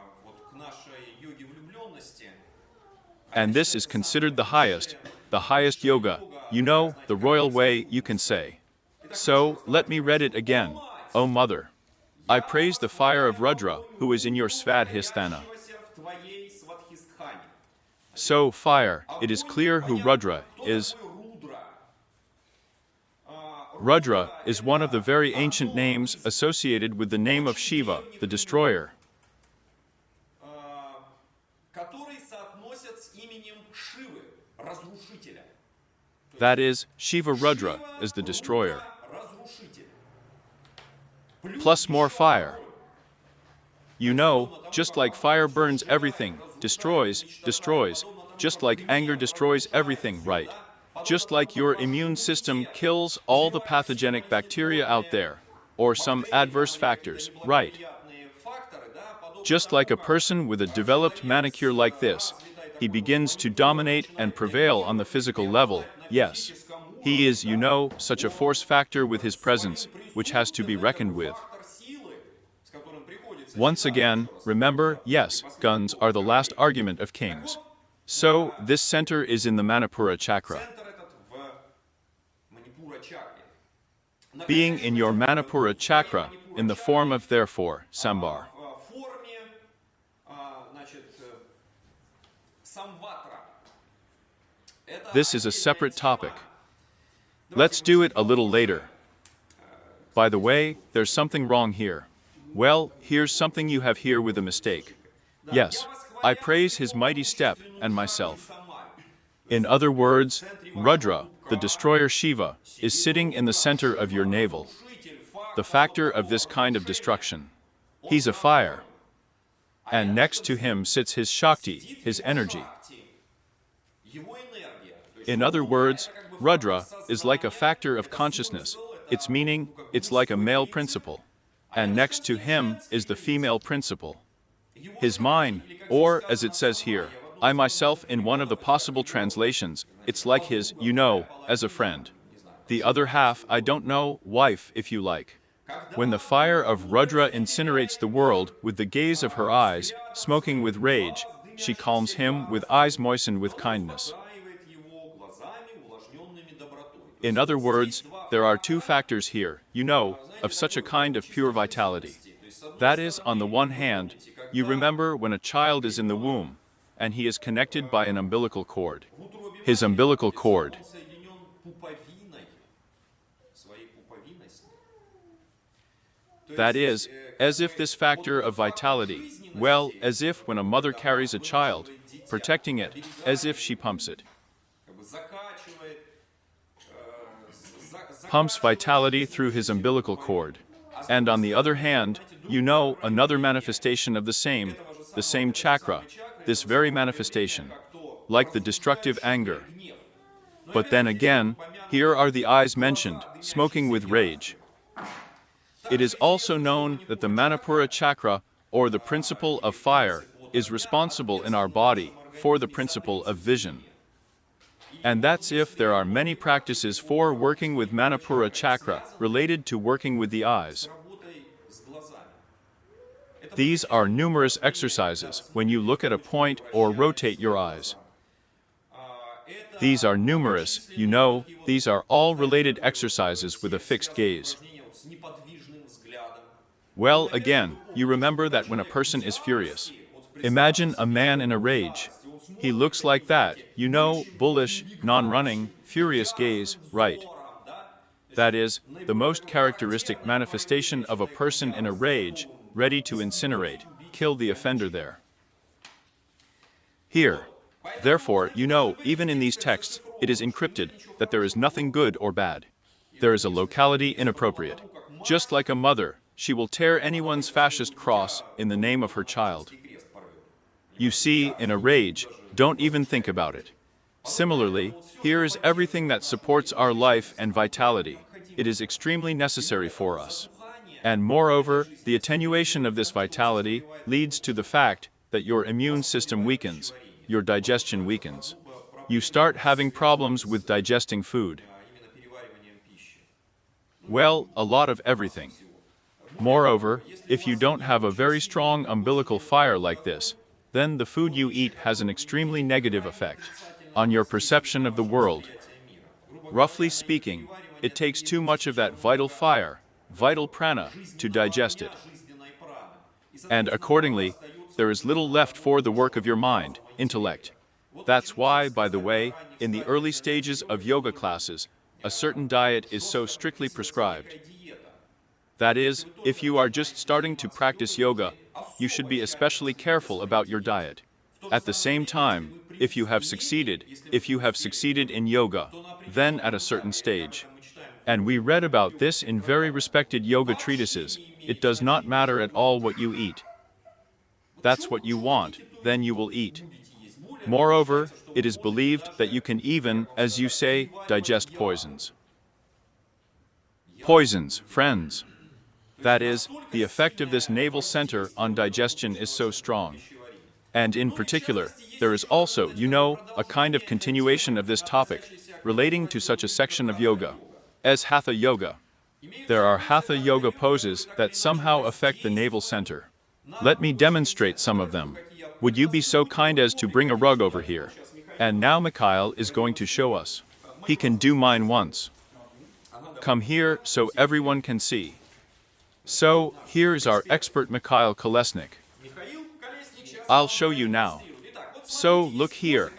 And this is considered the highest yoga, you know, the royal way, you can say. So, let me read it again. O Mother, I praise the fire of Rudra, who is in your Svadhisthana. So, fire, it is clear who Rudra is. Rudra is one of the very ancient names associated with the name of Shiva, the destroyer. That is, Shiva Rudra is the destroyer. Plus more fire. You know, just like fire burns everything, destroys, just like anger destroys everything, right? Just like your immune system kills all the pathogenic bacteria out there, or some adverse factors, right? Just like a person with a developed manicure like this, he begins to dominate and prevail on the physical level, yes. He is, you know, such a force factor with his presence, which has to be reckoned with. Once again, remember, yes, guns are the last argument of kings. So, this center is in the Manipura chakra. Being in your Manipura chakra, in the form of therefore, sambar. This is a separate topic. Let's do it a little later. By the way, there's something wrong here. Well, here's something you have here with a mistake. Yes, I praise his mighty step and myself. In other words, Rudra, the destroyer Shiva, is sitting in the center of your navel. The factor of this kind of destruction. He's a fire. And next to him sits his Shakti, his energy. In other words, Rudra is like a factor of consciousness, its meaning, it's like a male principle. And next to him is the female principle. His mind, or as it says here, I myself in one of the possible translations, it's like his, you know, as a friend. The other half, I don't know, wife if you like. When the fire of Rudra incinerates the world with the gaze of her eyes, smoking with rage, she calms him with eyes moistened with kindness. In other words, there are two factors here, you know, of such a kind of pure vitality. That is, on the one hand, you remember when a child is in the womb, and he is connected by an umbilical cord. His umbilical cord. That is, as if this factor of vitality, well, as if when a mother carries a child, protecting it, as if she pumps it. Pumps vitality through his umbilical cord. And on the other hand, you know, another manifestation of the same chakra, this very manifestation, like the destructive anger. But then again, here are the eyes mentioned, smoking with rage. It is also known that the Manipura chakra, or the principle of fire, is responsible in our body for the principle of vision. And that's if there are many practices for working with Manipura chakra related to working with the eyes. These are numerous exercises when you look at a point or rotate your eyes. These are numerous, you know, these are all related exercises with a fixed gaze. Well, again, you remember that when a person is furious. Imagine a man in a rage. He looks like that, you know, bullish, non-running, furious gaze, right? That is, the most characteristic manifestation of a person in a rage, ready to incinerate, kill the offender there. Here. Therefore, you know, even in these texts, it is encrypted that there is nothing good or bad. There is a locality inappropriate. Just like a mother, she will tear anyone's fascist cross in the name of her child. You see, in a rage, don't even think about it. Similarly, here is everything that supports our life and vitality. It is extremely necessary for us. And moreover, the attenuation of this vitality leads to the fact that your immune system weakens, your digestion weakens. You start having problems with digesting food. Well, a lot of everything. Moreover, if you don't have a very strong umbilical fire like this, then the food you eat has an extremely negative effect on your perception of the world. Roughly speaking, it takes too much of that vital fire, vital prana, to digest it. And accordingly, there is little left for the work of your mind, intellect. That's why, by the way, in the early stages of yoga classes, a certain diet is so strictly prescribed. That is, if you are just starting to practice yoga, you should be especially careful about your diet. At the same time, if you have succeeded in yoga, then at a certain stage. And we read about this in very respected yoga treatises, it does not matter at all what you eat. That's what you want, then you will eat. Moreover, it is believed that you can even, as you say, digest poisons. Poisons, friends. That is, the effect of this navel center on digestion is so strong. And in particular, there is also, you know, a kind of continuation of this topic, relating to such a section of yoga, as Hatha Yoga. There are Hatha Yoga poses that somehow affect the navel center. Let me demonstrate some of them. Would you be so kind as to bring a rug over here? And now Mikhail is going to show us. He can do mine once. Come here so everyone can see. So, here's our expert Mikhail Kolesnik. I'll show you now. So, look here.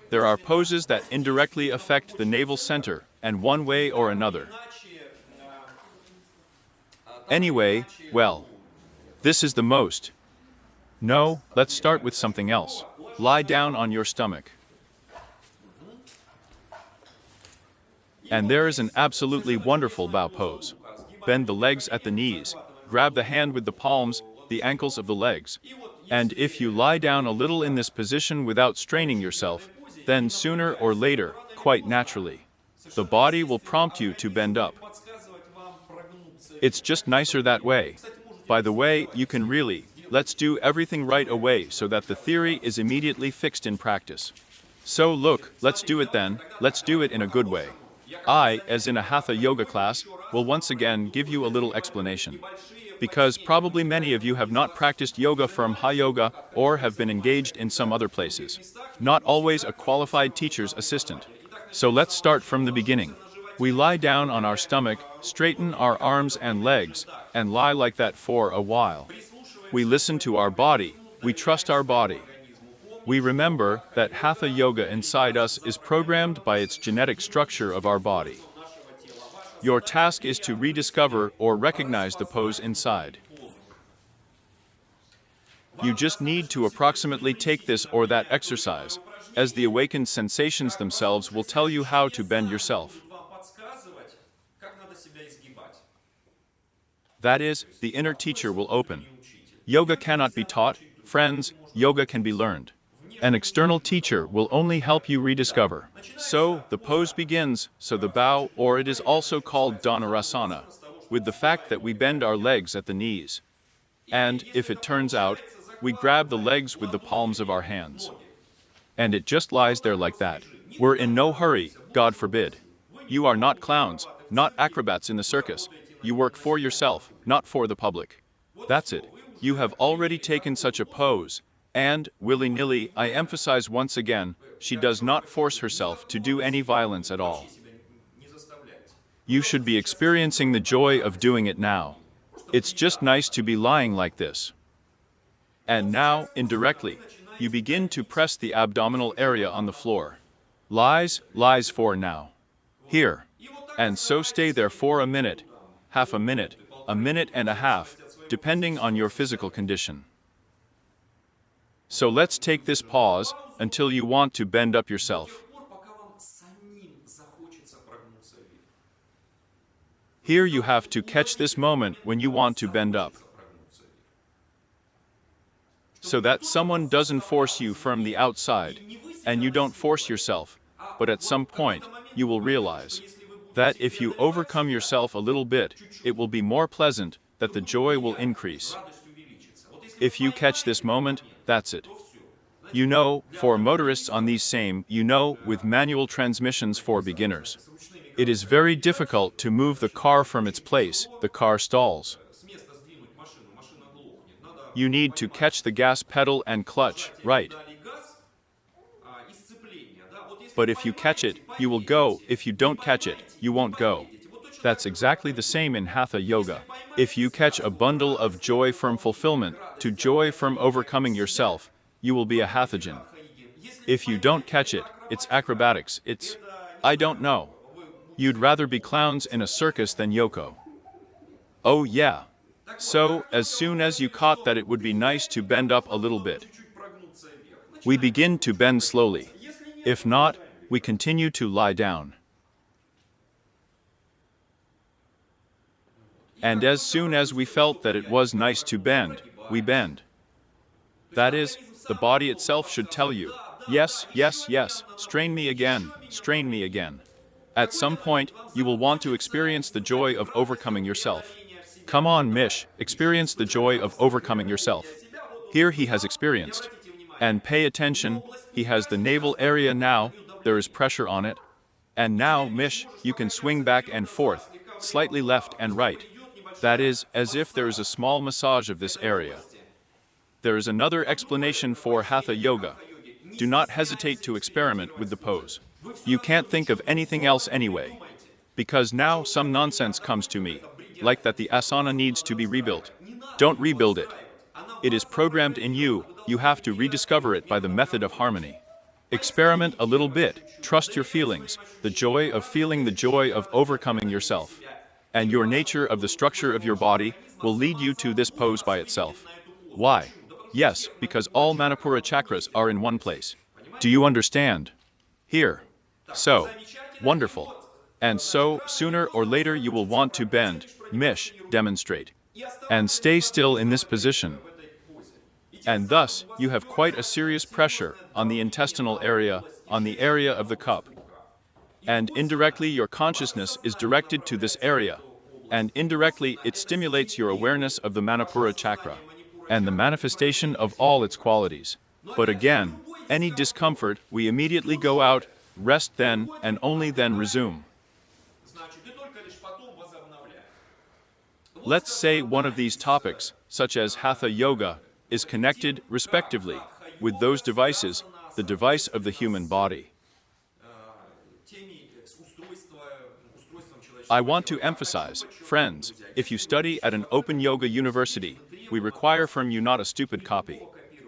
There are poses that indirectly affect the navel center, and one way or another. Anyway, well, this is the most. No, let's start with something else. Lie down on your stomach. And there is an absolutely wonderful bow pose. Bend the legs at the knees, grab the hand with the palms, the ankles of the legs. And if you lie down a little in this position without straining yourself, then sooner or later, quite naturally, the body will prompt you to bend up. It's just nicer that way. By the way, you can really, let's do everything right away so that the theory is immediately fixed in practice. So look, let's do it then, let's do it in a good way. I, as in a Hatha Yoga class, will once again give you a little explanation. Because probably many of you have not practiced yoga from Ha Yoga or have been engaged in some other places. Not always a qualified teacher's assistant. So let's start from the beginning. We lie down on our stomach, straighten our arms and legs, and lie like that for a while. We listen to our body, we trust our body. We remember that Hatha Yoga inside us is programmed by its genetic structure of our body. Your task is to rediscover or recognize the pose inside. You just need to approximately take this or that exercise, as the awakened sensations themselves will tell you how to bend yourself. That is, the inner teacher will open. Yoga cannot be taught, friends, yoga can be learned. An external teacher will only help you rediscover. So, the pose begins, so the bow, or it is also called Dhanurasana, with the fact that we bend our legs at the knees. And, if it turns out, we grab the legs with the palms of our hands. And it just lies there like that. We're in no hurry, God forbid. You are not clowns, not acrobats in the circus. You work for yourself, not for the public. That's it. You have already taken such a pose, and, willy-nilly, I emphasize once again, she does not force herself to do any violence at all. You should be experiencing the joy of doing it now. It's just nice to be lying like this. And now, indirectly, you begin to press the abdominal area on the floor. Lies for now. Here. And so stay there for a minute, half a minute and a half, depending on your physical condition. So let's take this pause until you want to bend up yourself. Here you have to catch this moment when you want to bend up, so that someone doesn't force you from the outside, and you don't force yourself, but at some point, you will realize that if you overcome yourself a little bit, it will be more pleasant, that the joy will increase. If you catch this moment, that's it. You know, for motorists on these same, with manual transmissions for beginners, it is very difficult to move the car from its place, the car stalls. You need to catch the gas pedal and clutch, right? But if you catch it, you will go. If you don't catch it, you won't go. That's exactly the same in Hatha Yoga. If you catch a bundle of joy from fulfillment, to joy from overcoming yourself, you will be a Hathajan. If you don't catch it, it's acrobatics, it's, I don't know. You'd rather be clowns in a circus than Yoko. Oh yeah. So, as soon as you caught that it would be nice to bend up a little bit, we begin to bend slowly. If not, we continue to lie down. And as soon as we felt that it was nice to bend, we bend. That is, the body itself should tell you, yes, yes, yes, strain me again, strain me again. At some point, you will want to experience the joy of overcoming yourself. Come on, Mish, experience the joy of overcoming yourself. Here he has experienced. And pay attention, he has the navel area now, there is pressure on it. And now, Mish, you can swing back and forth, slightly left and right. That is, as if there is a small massage of this area. There is another explanation for Hatha Yoga. Do not hesitate to experiment with the pose. You can't think of anything else anyway. Because now some nonsense comes to me, like that the asana needs to be rebuilt. Don't rebuild it. It is programmed in you, you have to rediscover it by the method of harmony. Experiment a little bit, trust your feelings, the joy of feeling the joy of overcoming yourself. And your nature of the structure of your body will lead you to this pose by itself. Why? Yes, because all Manipura chakras are in one place. Do you understand? Here. So. Wonderful. And so, sooner or later you will want to bend, Mish, demonstrate. And stay still in this position. And thus, you have quite a serious pressure on the intestinal area, on the area of the cup. And indirectly your consciousness is directed to this area. And indirectly it stimulates your awareness of the Manipura chakra, and the manifestation of all its qualities. But again, any discomfort, we immediately go out, rest then, and only then resume. Let's say one of these topics, such as Hatha Yoga, is connected, respectively, with those devices, the device of the human body. I want to emphasize, friends, if you study at an open yoga university, we require from you not a stupid copy,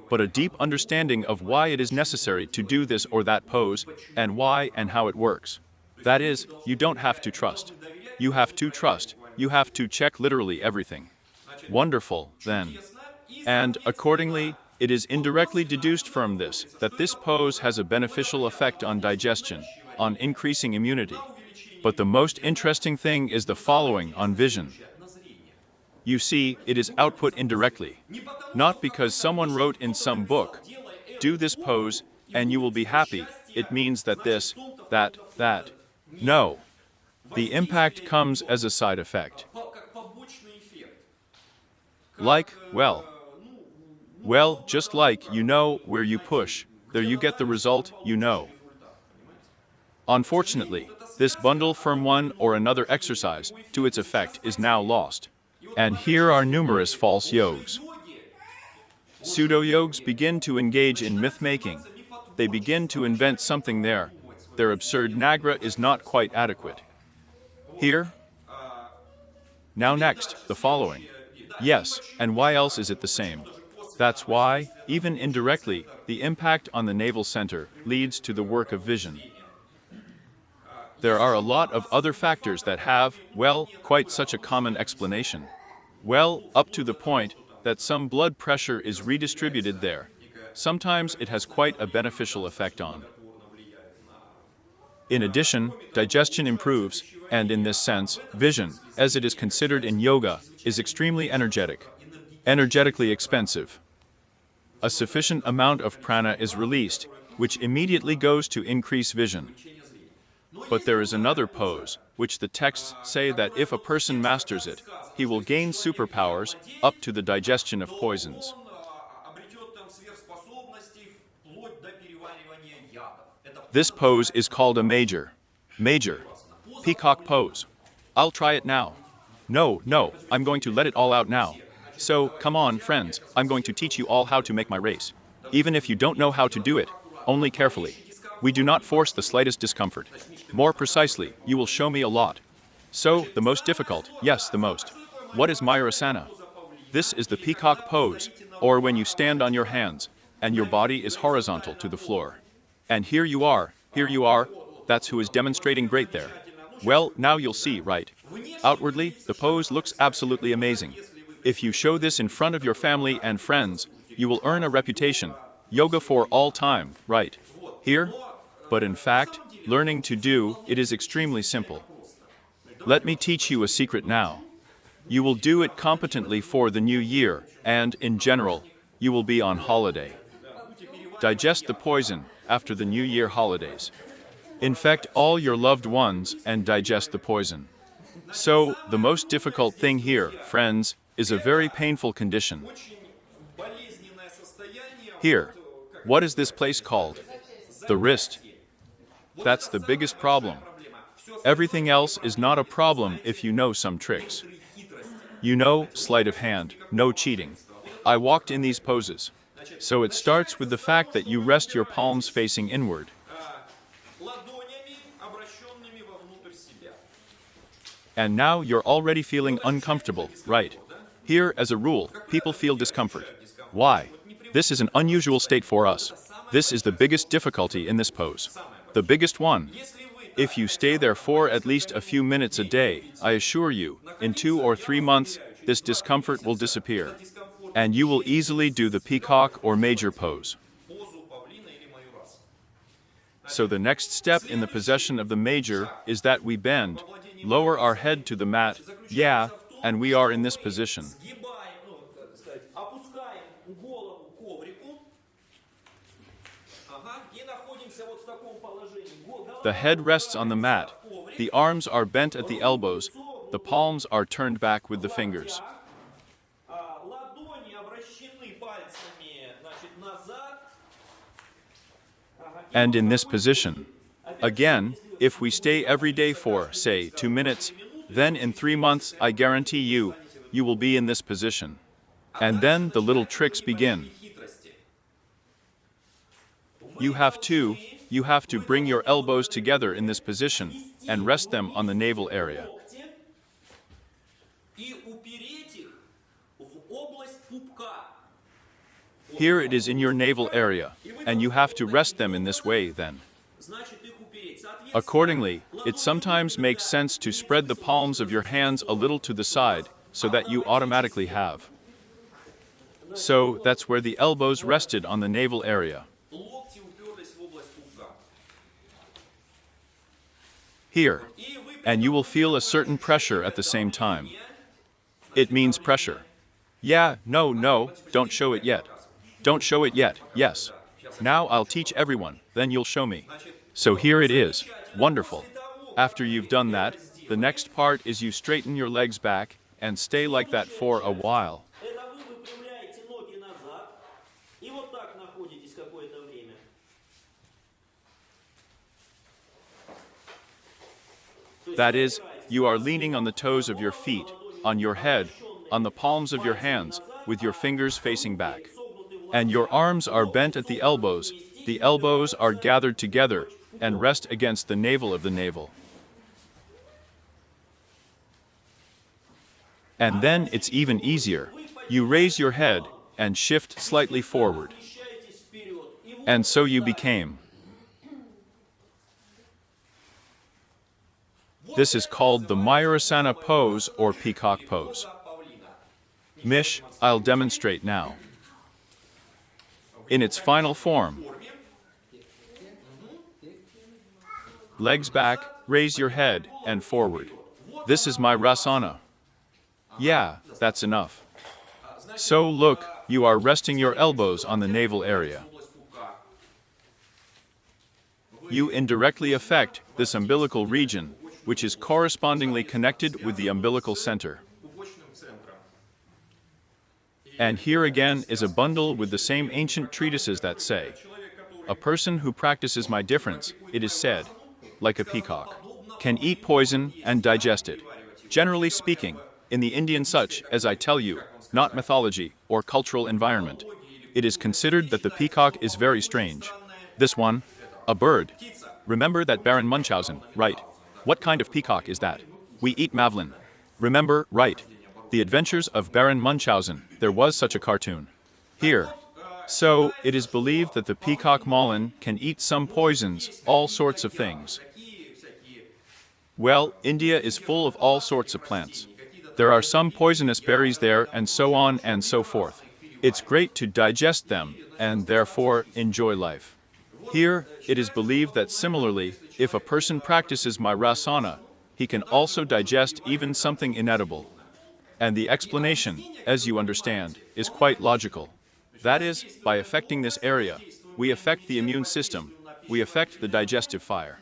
but a deep understanding of why it is necessary to do this or that pose, and why and how it works. That is, you don't have to trust. You have to trust. You have to check literally everything. Wonderful, then. And, accordingly, it is indirectly deduced from this that this pose has a beneficial effect on digestion, on increasing immunity. But the most interesting thing is the following on vision. You see, it is output indirectly. Not because someone wrote in some book, do this pose, and you will be happy, it means that this, that. No. The impact comes as a side effect. Like, well, just like, where you push, there you get the result, Unfortunately, this bundle from one or another exercise to its effect is now lost. And here are numerous false yogs. Pseudo-yogs begin to engage in myth-making. They begin to invent something there. Their absurd nagra is not quite adequate. Here? Now next, the following. Yes, and why else is it the same? That's why, even indirectly, the impact on the navel center leads to the work of vision. There are a lot of other factors that have, well, quite such a common explanation. Well, up to the point that some blood pressure is redistributed there. Sometimes it has quite a beneficial effect on. In addition, digestion improves, and in this sense, vision, as it is considered in yoga, is extremely energetically expensive. A sufficient amount of prana is released, which immediately goes to increase vision. But there is another pose, which the texts say that if a person masters it, he will gain superpowers up to the digestion of poisons. This pose is called a major peacock pose. I'll try it now. No, I'm going to let it all out now. So, come on, friends, I'm going to teach you all how to make my race. Even if you don't know how to do it, only carefully. We do not force the slightest discomfort. More precisely, you will show me a lot. So, the most difficult, yes, the most. What is Mayurasana? This is the peacock pose, or when you stand on your hands, and your body is horizontal to the floor. And here you are, that's who is demonstrating great there. Well, now you'll see, right? Outwardly, the pose looks absolutely amazing. If you show this in front of your family and friends, you will earn a reputation, yoga for all time, right? Here? But in fact, learning to do it is extremely simple. Let me teach you a secret now. You will do it competently for the new year, and, in general, you will be on holiday. Digest the poison after the New Year holidays. Infect all your loved ones and digest the poison. So, the most difficult thing here, friends, is a very painful condition. Here, what is this place called? The wrist. That's the biggest problem. Everything else is not a problem if you know some tricks. You know, sleight of hand, no cheating. I walked in these poses. So it starts with the fact that you rest your palms facing inward. And now you're already feeling uncomfortable, right? Here, as a rule, people feel discomfort. Why? This is an unusual state for us. This is the biggest difficulty in this pose. The biggest one. If you stay there for at least a few minutes a day, I assure you, in 2 or 3 months, this discomfort will disappear. And you will easily do the peacock or major pose. So the next step in the possession of the major is that we bend, lower our head to the mat, and we are in this position. The head rests on the mat, the arms are bent at the elbows, the palms are turned back with the fingers. And in this position, again, if we stay every day for, say, 2 minutes, then in 3 months, I guarantee you, you will be in this position. And then the little tricks begin. You have to bring your elbows together in this position and rest them on the navel area. Here it is in your navel area, and you have to rest them in this way then. Accordingly, it sometimes makes sense to spread the palms of your hands a little to the side, so that you automatically have. So, that's where the elbows rested on the navel area. Here, and you will feel a certain pressure at the same time. It means pressure. No, don't show it yet. Don't show it yet, yes. Now I'll teach everyone, then you'll show me. So here it is, wonderful. After you've done that, the next part is you straighten your legs back and stay like that for a while. That is, you are leaning on the toes of your feet, on your head, on the palms of your hands, with your fingers facing back. And your arms are bent at the elbows are gathered together, and rest against the navel of the navel. And then it's even easier. You raise your head, and shift slightly forward. And so you became. This is called the Mayurasana pose or peacock pose. Mish, I'll demonstrate now. In its final form. Legs back, raise your head, and forward. This is Mayurasana. Yeah, that's enough. So look, you are resting your elbows on the navel area. You indirectly affect this umbilical region, which is correspondingly connected with the umbilical center. And here again is a bundle with the same ancient treatises that say, a person who practices my difference, it is said, like a peacock, can eat poison and digest it. Generally speaking, in the Indian such, as I tell you, not mythology or cultural environment, it is considered that the peacock is very strange. This one, a bird. Remember that Baron Munchausen, right? What kind of peacock is that? We eat mavlin. Remember, right? The Adventures of Baron Munchausen, there was such a cartoon. Here. So, it is believed that the peacock Malin can eat some poisons, all sorts of things. Well, India is full of all sorts of plants. There are some poisonous berries there and so on and so forth. It's great to digest them, and therefore, enjoy life. Here, it is believed that similarly, if a person practices Mayurasana, he can also digest even something inedible. And the explanation, as you understand, is quite logical. That is, by affecting this area, we affect the immune system, we affect the digestive fire.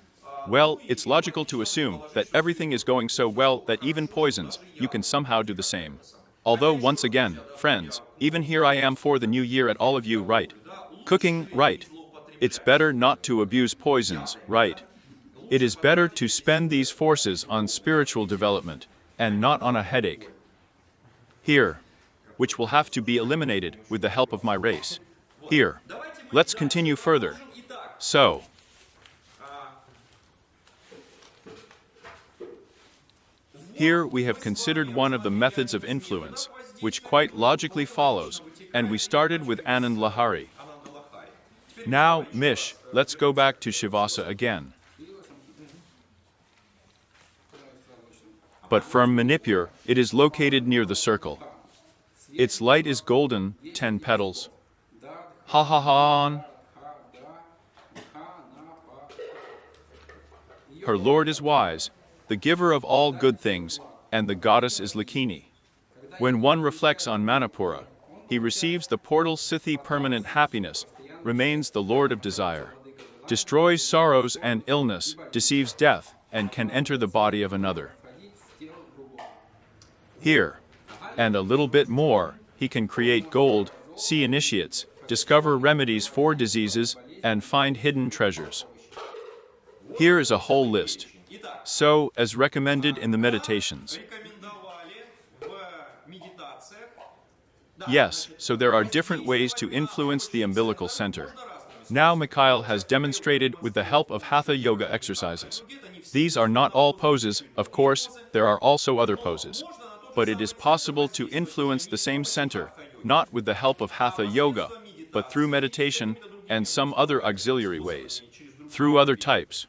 Well, it's logical to assume that everything is going so well that even poisons, you can somehow do the same. Although once again, friends, even here I am for the new year at all of you, right? Cooking, right? It's better not to abuse poisons, right? It is better to spend these forces on spiritual development, and not on a headache. Here, which will have to be eliminated with the help of my race. Here, let's continue further. So, here we have considered one of the methods of influence, which quite logically follows, and we started with Anand Lahari. Now, Mish, let's go back to Shivasa again. But from Manipur, it is located near the circle. Its light is golden, 10 petals. Ha ha ha. Her lord is wise, the giver of all good things, and the goddess is Lakini. When one reflects on Manipura, he receives the portal Siddhi permanent happiness, remains the lord of desire, destroys sorrows and illness, deceives death, and can enter the body of another. Here, and a little bit more, he can create gold, see initiates, discover remedies for diseases, and find hidden treasures. Here is a whole list. So, as recommended in the meditations. Yes, so there are different ways to influence the umbilical center. Now Mikhail has demonstrated with the help of Hatha Yoga exercises. These are not all poses, of course, there are also other poses. But it is possible to influence the same center, not with the help of Hatha Yoga, but through meditation and some other auxiliary ways. Through other types.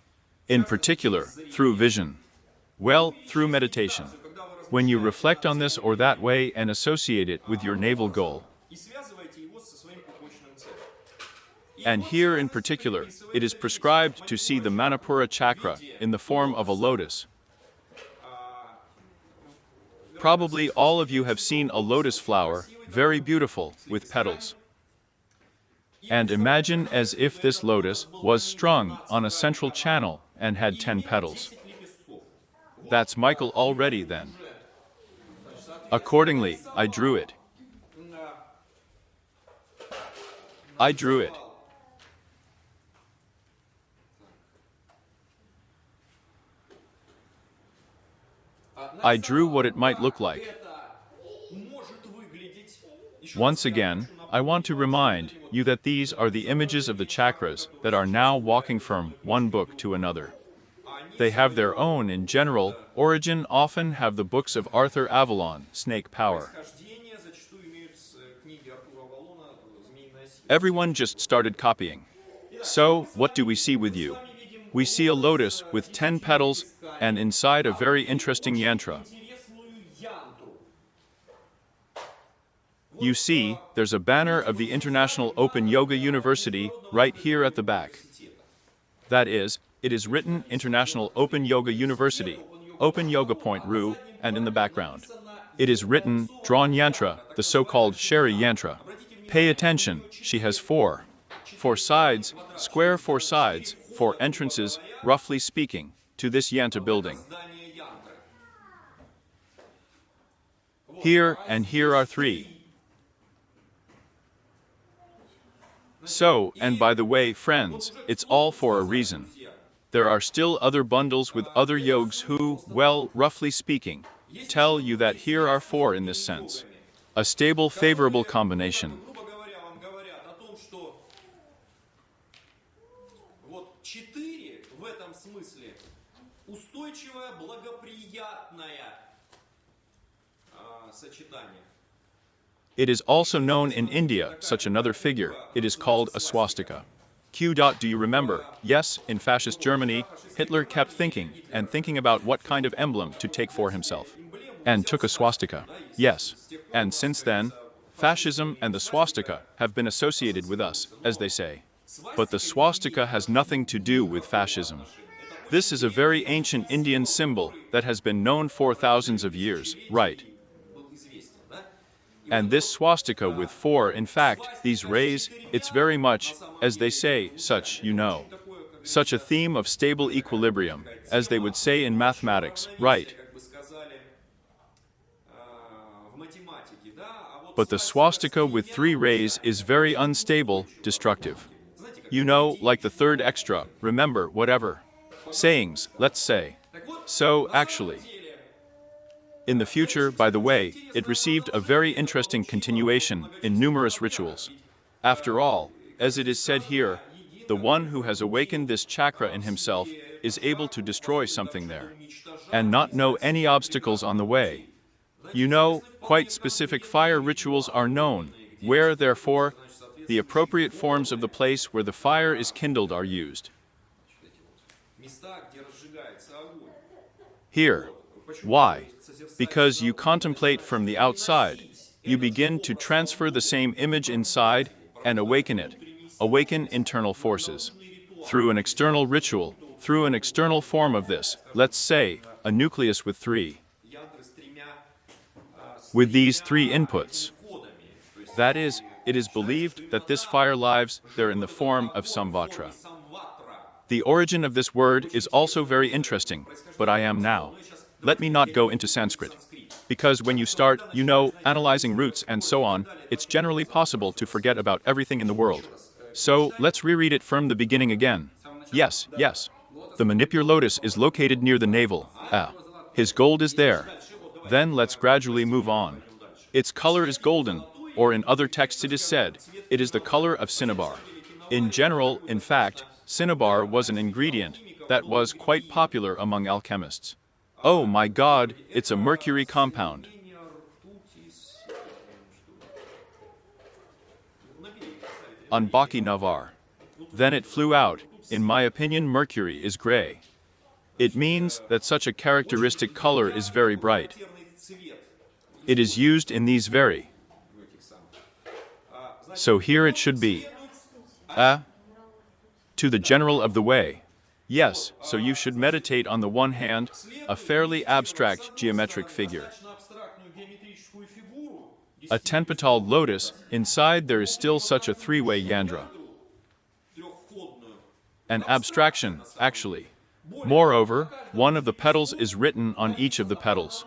In particular, through vision. Well, through meditation. When you reflect on this or that way and associate it with your navel goal. And here in particular, it is prescribed to see the Manipura chakra in the form of a lotus. Probably all of you have seen a lotus flower, very beautiful, with petals. And imagine as if this lotus was strung on a central channel and had 10 petals. That's Michael already then. Accordingly, I drew it. I drew it. I drew what it might look like. Once again, I want to remind you that these are the images of the chakras that are now walking from one book to another. They have their own, in general, origin, often have the books of Arthur Avalon, Snake Power.
Происхождение зачастую имеют книги Артура Авалона «Змеиная сила».
Everyone just started copying. So, what do we see with you? We see a lotus with 10 petals and inside a very interesting yantra.
Интересную янтру.
You see, there's a banner of the International Open Yoga University right here at the back. That is, it is written International Open Yoga University, Open Yoga Point Ru, and in the background. It is written, drawn yantra, the so-called Sherry yantra. Pay attention, she has four sides, square 4 sides, 4 entrances, roughly speaking, to this yantra building. Here and here are 3. So, and by the way, friends, it's all for a reason. There are still other bundles with other yogs who, well, roughly speaking, tell you that here are 4 in this sense. A stable, favorable combination.
Грубо говоря, вам говорят о том, что вот 4 в этом смысле устойчивое, благоприятное сочетание.
It is also known in India, such another figure, it is called a swastika. Q. Do you remember? Yes, in fascist Germany, Hitler kept thinking and thinking about what kind of emblem to take for himself. And took a swastika. Yes. And since then, fascism and the swastika have been associated with us, as they say. But the swastika has nothing to do with fascism. This is a very ancient Indian symbol that has been known for thousands of years, right? And this swastika with 4, in fact, these rays, it's very much, as they say, such, such a theme of stable equilibrium, as they would say in mathematics, right? But the swastika with 3 rays is very unstable, destructive. Like the third extra, remember, whatever. Sayings, let's say. So, actually, in the future, by the way, it received a very interesting continuation in numerous rituals. After all, as it is said here, the one who has awakened this chakra in himself is able to destroy something there, and not know any obstacles on the way. Quite specific fire rituals are known, where, therefore, the appropriate forms of the place where the fire is kindled are used. Here. Why? Because you contemplate from the outside, you begin to transfer the same image inside and awaken it, awaken internal forces. Through an external ritual, through an external form of this, let's say, a nucleus with 3. With these 3 inputs. That is, it is believed that this fire lives there in the form of samvatra. The origin of this word is also very interesting, but I am now. Let me not go into Sanskrit. Because when you start, analyzing roots and so on, it's generally possible to forget about everything in the world. So, let's reread it from the beginning again. Yes. The Manipura lotus is located near the navel. His gold is there. Then let's gradually move on. Its color is golden, or in other texts it is said, it is the color of cinnabar. In general, in fact, cinnabar was an ingredient that was quite popular among alchemists. Oh my God, it's a mercury compound. On Baki Navar. Then it flew out. In my opinion, mercury is gray. It means that such a characteristic color is very bright. It is used in these very. So here it should be. To the general of the way. Yes, so you should meditate on the one hand, a fairly abstract geometric figure. A 10-petaled lotus, inside there is still such a 3-way yandra. An abstraction, actually. Moreover, one of the petals is written on each of the petals.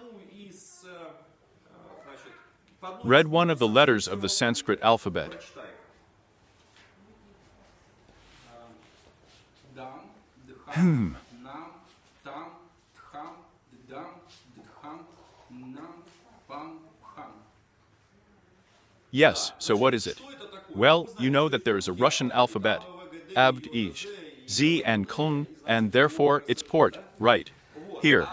Read one of the letters of the Sanskrit alphabet. Yes, so what is it? Well, you know that there is a Russian alphabet, abd, ij, z and kln, and therefore its port, right, here.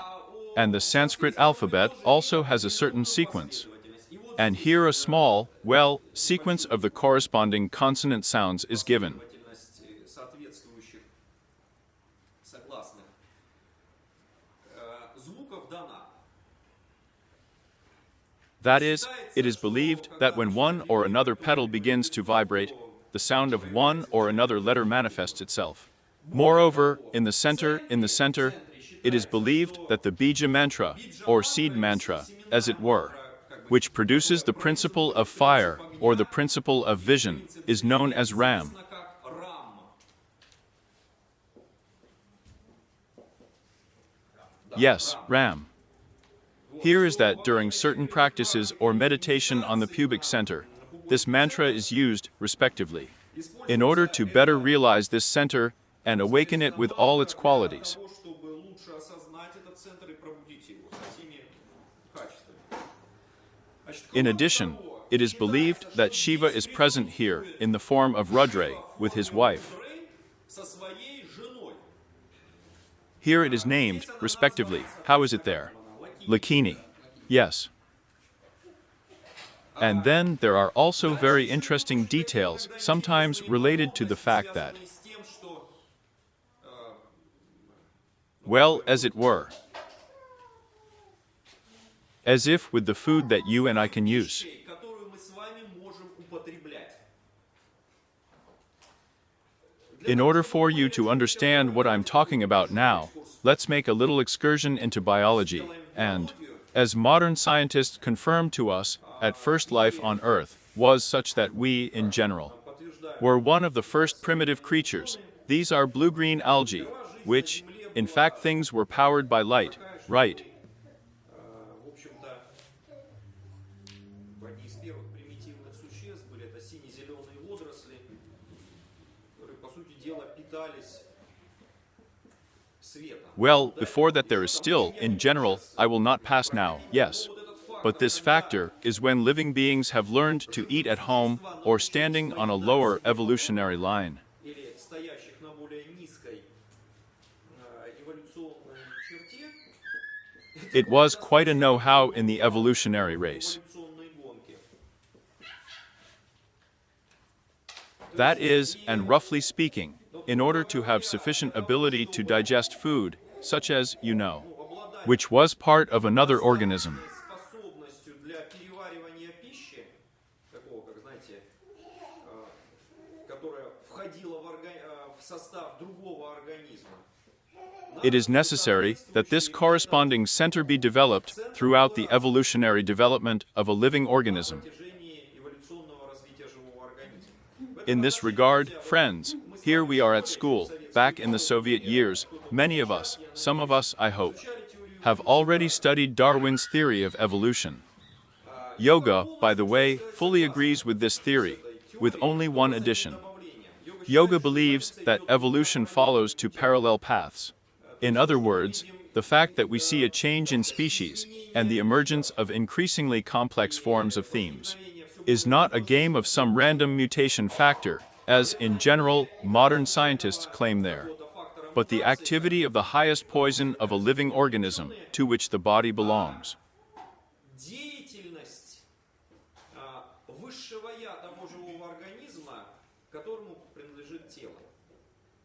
And the Sanskrit alphabet also has a certain sequence. And here a small, well, sequence of the corresponding consonant sounds is given. That is, it is believed that when one or another pedal begins to vibrate, the sound of one or another letter manifests itself. Moreover, in the center, it is believed that the bija mantra, or seed mantra, as it were, which produces the principle of fire or the principle of vision, is known as Ram. Yes, Ram. Here is that during certain practices or meditation on the pubic center, this mantra is used, respectively, in order to better realize this center and awaken it with all its qualities. In addition, it is believed that Shiva is present here in the form of Rudra with his wife. Here it is named, respectively. How is it there? Lakini. Yes. And then there are also very interesting details, sometimes related to the fact that, well, as it were, as if with the food that you and I can use. In order for you to understand what I'm talking about now, let's make a little excursion into biology, and, as modern scientists confirm to us, at first life on Earth was such that we, in general, were one of the first primitive creatures. These are blue-green algae, which, in fact, things were powered by light, right? Well, before that there is still, in general, I will not pass now, yes. But this factor is when living beings have learned to eat at home or standing on a lower evolutionary line. It was quite a know-how in the evolutionary race. That is, and roughly speaking, in order to have sufficient ability to digest food, such as, you know, which was part of another organism. It is necessary that this corresponding center be developed throughout the evolutionary development of a living organism. In this regard, friends, here we are at school, back in the Soviet years, many of us, some of us, I hope, have already studied Darwin's theory of evolution. Yoga, by the way, fully agrees with this theory, with only one addition. Yoga believes that evolution follows two parallel paths. In other words, the fact that we see a change in species and the emergence of increasingly complex forms of themes is not a game of some random mutation factor, as in general modern scientists claim there, but the activity of the highest poison of a living organism to which the body belongs.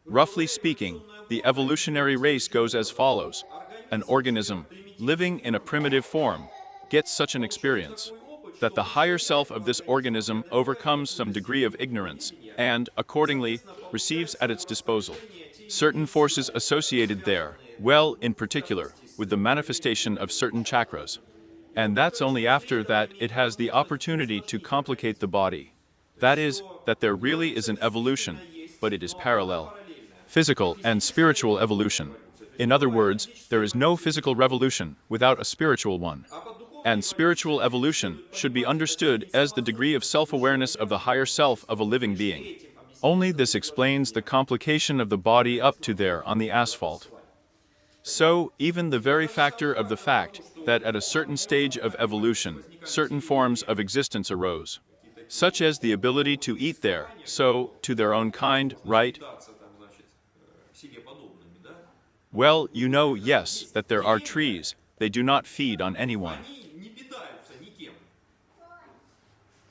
Roughly speaking, the evolutionary race goes as follows. An organism, living in a primitive form, gets such an experience that the higher self of this organism overcomes some degree of ignorance and, accordingly, receives at its disposal certain forces associated there, well, in particular, with the manifestation of certain chakras. And that's only after that it has the opportunity to complicate the body. That is, that there really is an evolution, but it is parallel. Physical and spiritual evolution. In other words, there is no physical revolution without a spiritual one. And spiritual evolution should be understood as the degree of self-awareness of the higher self of a living being. Only this explains the complication of the body up to there on the asphalt. So, even the very factor of the fact that at a certain stage of evolution, certain forms of existence arose, such as the ability to eat there, so, to their own kind, right? Well, you know, yes, that there are trees, they do not feed on anyone.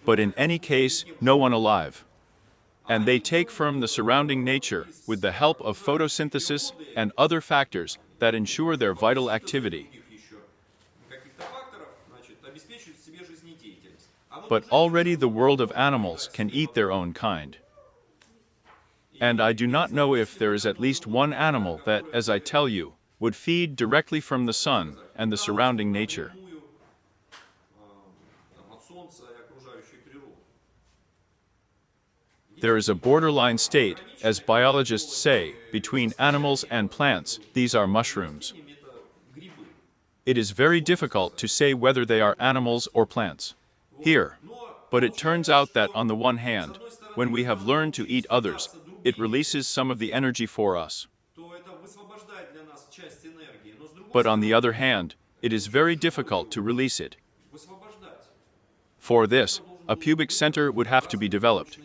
But in any case, no one alive. And they take from the surrounding nature with the help of photosynthesis and other factors that ensure their vital activity. But already the world of animals can eat their own kind. And I do not know if there is at least one animal that, as I tell you, would feed directly from the sun and the surrounding nature. There is a borderline state, as biologists say, between animals and plants. These are mushrooms. It is very difficult to say whether they are animals or plants. Here. But it turns out that on the one hand, when we have learned to eat others, it releases some of the energy for us. But on the other hand, it is very difficult to release it. For this, a pubic center would have to be developed.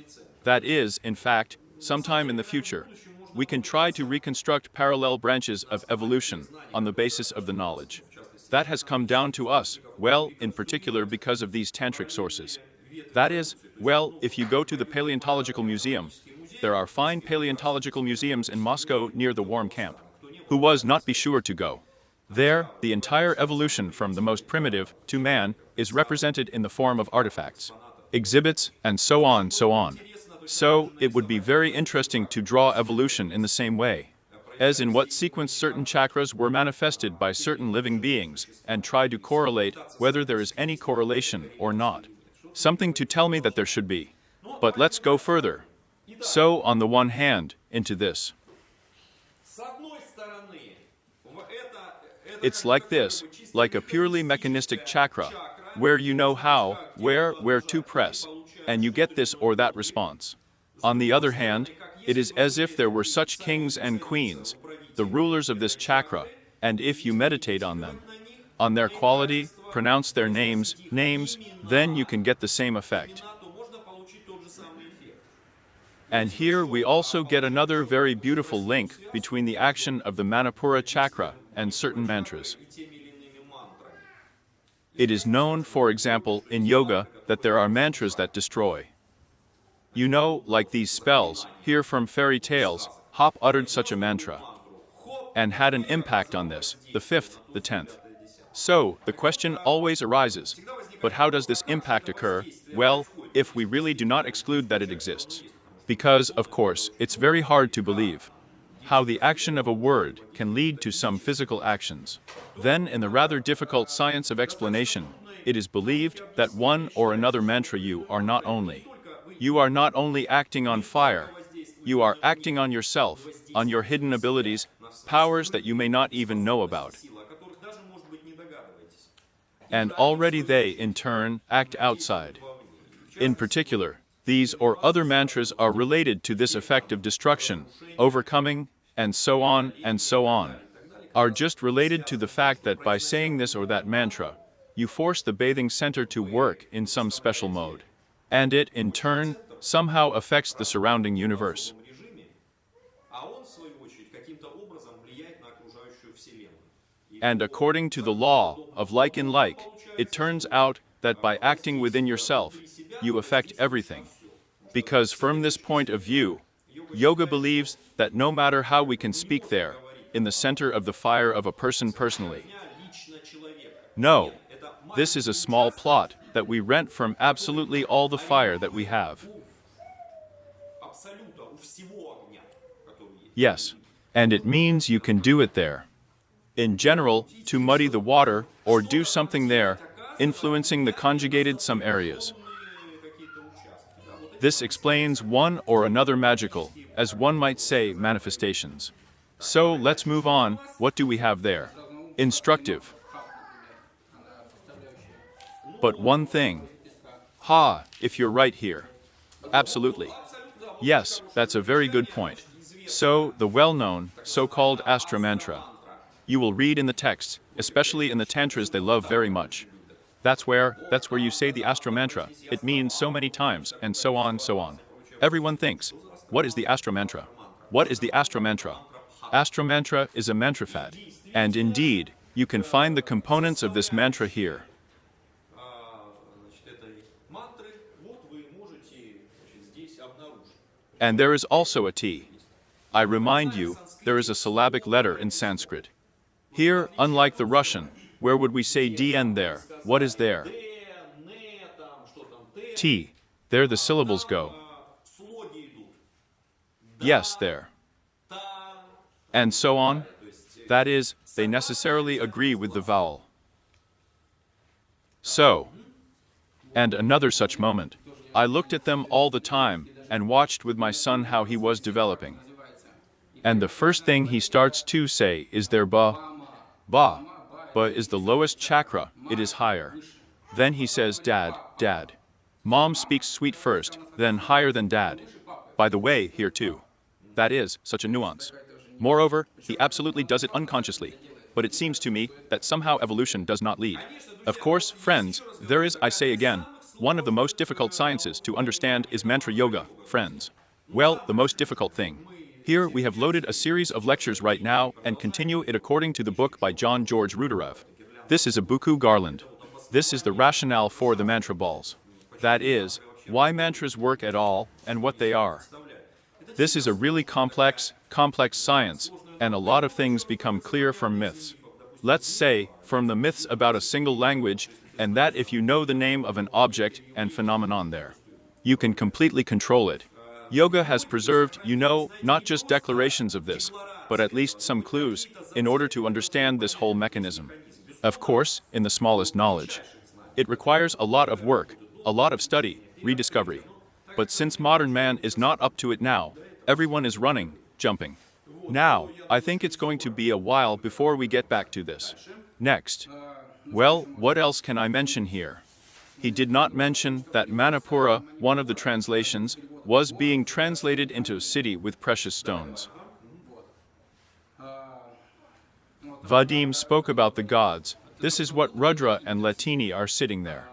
That is, in fact, sometime in the future, we can try to reconstruct parallel branches of evolution on the basis of the knowledge that has come down to us, well, in particular because of these tantric sources. That is, well, if you go to the Paleontological Museum, there are fine paleontological museums in Moscow near the Warm Camp. Who was not be sure to go. There, the entire evolution from the most primitive to man is represented in the form of artifacts, exhibits, and so on, so on. So, it would be very interesting to draw evolution in the same way, as in what sequence certain chakras were manifested by certain living beings, and try to correlate whether there is any correlation or not. Something to tell me that there should be. But let's go further. So, on the one hand, into this. It's like this, like a purely mechanistic chakra, where you know how, where to press, and you get this or that response. On the other hand, it is as if there were such kings and queens, the rulers of this chakra, and if you meditate on them, on their quality, pronounce their names, then you can get the same effect. And here we also get another very beautiful link between the action of the Manipura chakra and certain mantras. It is known, for example, in yoga, that there are mantras that destroy. You know, like these spells, here from fairy tales, Hop uttered such a mantra, and had an impact on this, the 5th, the 10th. So, the question always arises, but how does this impact occur? Well, if we really do not exclude that it exists. Because, of course, it's very hard to believe how the action of a word can lead to some physical actions. Then, in the rather difficult science of explanation, it is believed that one or another mantra you are not only acting on fire, you are acting on yourself, on your hidden abilities, powers that you may not even know about. And already they, in turn, act outside. In particular, these or other mantras are related to this effect of destruction, overcoming, and so on, are just related to the fact that by saying this or that mantra, you force the bathing center to work in some special mode. And it, in turn, somehow affects the surrounding universe. And according to the law of like in like, it turns out that by acting within yourself, you affect everything. Because from this point of view, yoga believes that no matter how we can speak there, in the center of the fire of a person personally. No, this is a small plot that we rent from absolutely all the fire that we have. Yes, and it means you can do it there. In general, to muddy the water, or do something there, influencing the conjugated some areas. This explains one or another magical, as one might say, manifestations. So, let's move on. What do we have there? Instructive. But one thing. If you're right here. Absolutely. Yes, that's a very good point. So, the well-known, so-called Astra Mantra. You will read in the texts, especially in the tantras they love very much. That's where you say the Astro Mantra. It means so many times, and so on, so on. Everyone thinks, what is the Astro Mantra? What is the Astro Mantra? Astro Mantra is a mantra fad. And indeed, you can find the components of this mantra here. And there is also a T. I remind you, there is a syllabic letter in Sanskrit. Here, unlike the Russian, where would we say DN there? What is there? T. There the syllables go. Yes, there. And so on. That is, they necessarily agree with the vowel. So, and another such moment, I looked at them all the time and watched with my son how he was developing. And the first thing he starts to say is their ba. Ba. Ba is the lowest chakra, it is higher. Then he says dad, dad. Mom speaks sweet first, then higher than dad. By the way, here too. That is, such a nuance. Moreover, he absolutely does it unconsciously. But it seems to me that somehow evolution does not lead. Of course, friends, there is, I say again, one of the most difficult sciences to understand is mantra yoga, friends. Well, the most difficult thing. Here we have loaded a series of lectures right now and continue it according to the book by John George Rudarev. This is a buku garland. This is the rationale for the mantra balls. That is, why mantras work at all and what they are. This is a really complex science, and a lot of things become clear from myths. Let's say, from the myths about a single language, and that if you know the name of an object and phenomenon there, you can completely control it. Yoga has preserved, not just declarations of this, but at least some clues, in order to understand this whole mechanism. Of course, in the smallest knowledge. It requires a lot of work, a lot of study, rediscovery. But since modern man is not up to it now, everyone is running, jumping. Now, I think it's going to be a while before we get back to this. Next. Well, what else can I mention here? He did not mention that Manipura, one of the translations, was being translated into a city with precious stones. Vadim spoke about the gods. This is what Rudra and Latini are sitting there.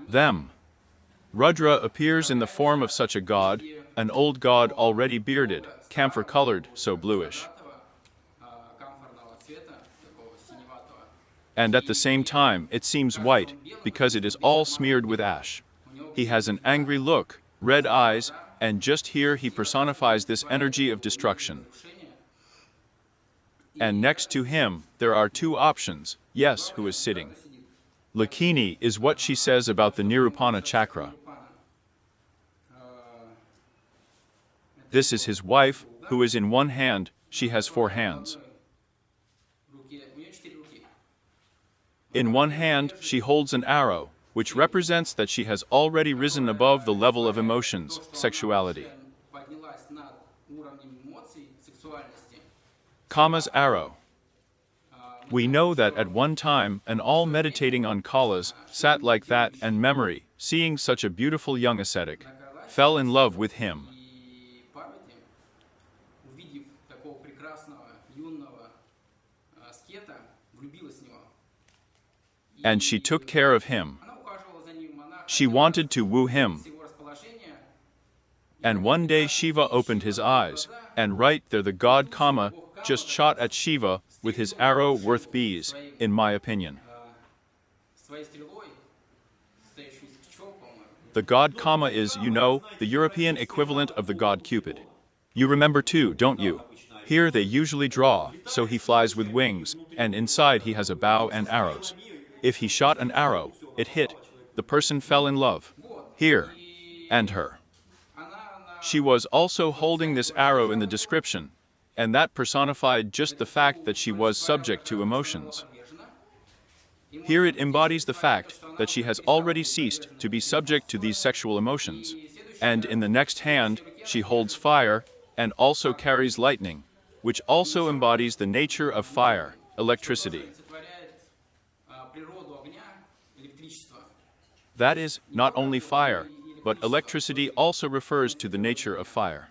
Them. Rudra appears in the form of such a god, an old god already bearded, camphor-colored, so bluish. And at the same time it seems white, because it is all smeared with ash. He has an angry look, red eyes, and just here he personifies this energy of destruction. And next to him, there are two options, yes, who is sitting. Lakini is what she says about the Nirupana chakra. This is his wife, who is in one hand, she has 4 hands. In one hand, she holds an arrow, which represents that she has already risen above the level of emotions, sexuality. Kama's arrow. We know that at one time, an all meditating on Kalas, sat like that and memory, seeing such a beautiful young ascetic, fell in love with him. And she took care of him. She wanted to woo him. And one day Shiva opened his eyes, and right there the god Kama just shot at Shiva with his arrow worth bees, in my opinion. The god Kama is, the European equivalent of the god Cupid. You remember too, don't you? Here they usually draw, so he flies with wings, and inside he has a bow and arrows. If he shot an arrow, it hit, the person fell in love. Here. And her. She was also holding this arrow in the description, and that personified just the fact that she was subject to emotions. Here it embodies the fact that she has already ceased to be subject to these sexual emotions. And in the next hand, she holds fire, and also carries lightning, which also embodies the nature of fire, electricity. That is, not only fire, but electricity also refers to the nature of fire.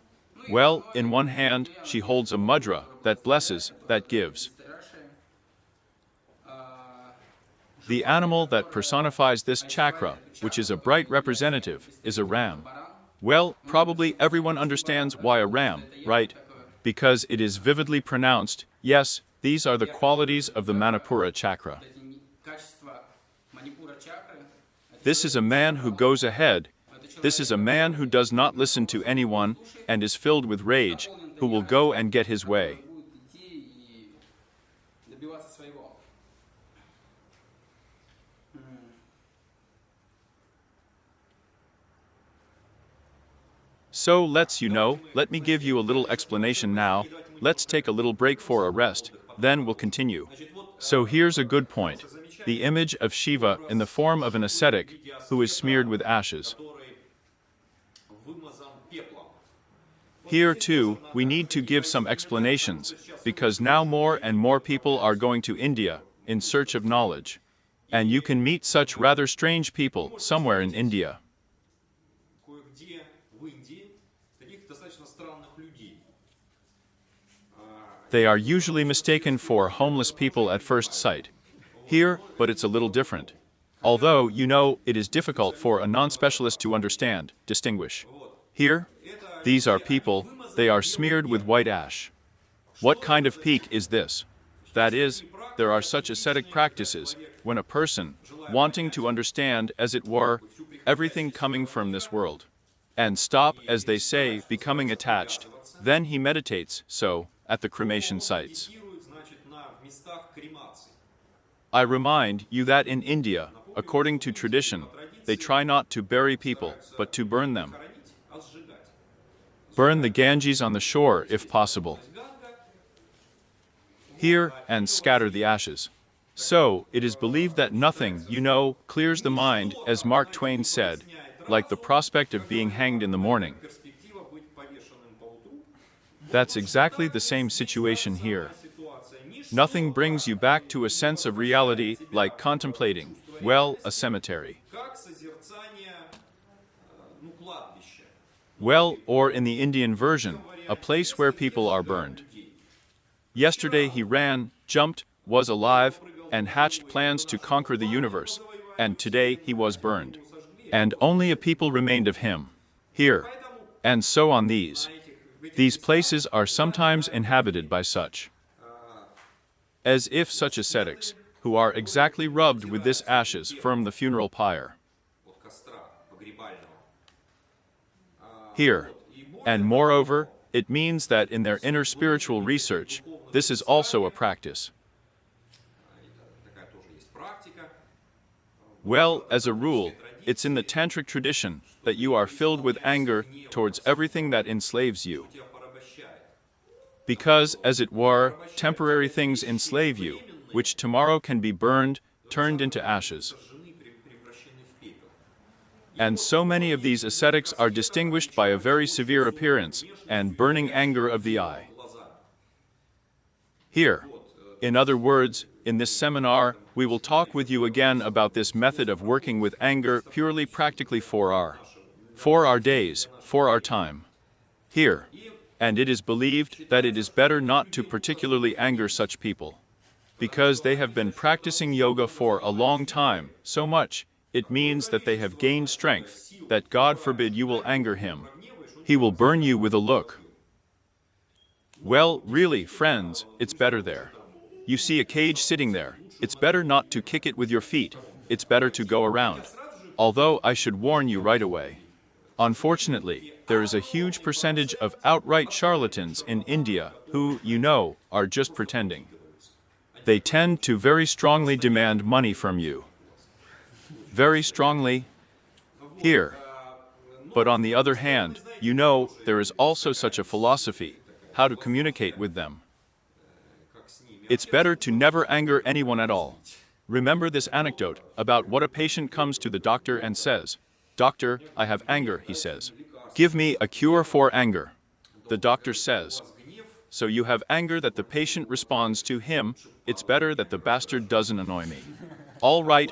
Well, in one hand, she holds a mudra that blesses, that gives. The animal that personifies this chakra, which is a bright representative, is a ram. Well, probably everyone understands why a ram, right? Because it is vividly pronounced. Yes, these are the qualities of the Manipura chakra. This is a man who goes ahead. This is a man who does not listen to anyone and is filled with rage, who will go and get his way. So let me give you a little explanation now. Let's take a little break for a rest, then we'll continue. So here's a good point. The image of Shiva in the form of an ascetic who is smeared with ashes. Here too, we need to give some explanations, because now more and more people are going to India in search of knowledge. And you can meet such rather strange people somewhere in India. They are usually mistaken for homeless people at first sight. Here, but it's a little different. Although, it is difficult for a non-specialist to understand, distinguish. Here, these are people, they are smeared with white ash. What kind of peak is this? That is, there are such ascetic practices when a person, wanting to understand, as it were, everything coming from this world, and stop, as they say, becoming attached, then he meditates, so, at the cremation sites. I remind you that in India, according to tradition, they try not to bury people, but to burn them. Burn the Ganges on the shore, if possible. Here, and scatter the ashes. So, it is believed that nothing, clears the mind, as Mark Twain said, like the prospect of being hanged in the morning. That's exactly the same situation here. Nothing brings you back to a sense of reality like contemplating, a cemetery. Or in the Indian version, a place where people are burned. Yesterday he ran, jumped, was alive, and hatched plans to conquer the universe, and today he was burned. And only a people remained of him. Here. And so on these. These places are sometimes inhabited by such. As if such ascetics, who are exactly rubbed with this ashes from the funeral pyre. Here. And moreover, it means that in their inner spiritual research, this is also a practice. As a rule, it's in the tantric tradition that you are filled with anger towards everything that enslaves you. Because, as it were, temporary things enslave you, which tomorrow can be burned, turned into ashes. And so many of these ascetics are distinguished by a very severe appearance and burning anger of the eye. Here, in other words, in this seminar, we will talk with you again about this method of working with anger purely practically for our days, for our time. Here. And it is believed that it is better not to particularly anger such people. Because they have been practicing yoga for a long time, so much, it means that they have gained strength, that God forbid you will anger him. He will burn you with a look. Really, friends, it's better there. You see a cage sitting there, it's better not to kick it with your feet, it's better to go around. Although I should warn you right away. Unfortunately, there is a huge percentage of outright charlatans in India who, are just pretending. They tend to very strongly demand money from you. Very strongly. Here. But on the other hand, there is also such a philosophy, how to communicate with them. It's better to never anger anyone at all. Remember this anecdote about what a patient comes to the doctor and says, "Doctor, I have anger," he says. "Give me a cure for anger." The doctor says, "So you have anger that the patient responds to him, it's better that the bastard doesn't annoy me." All right,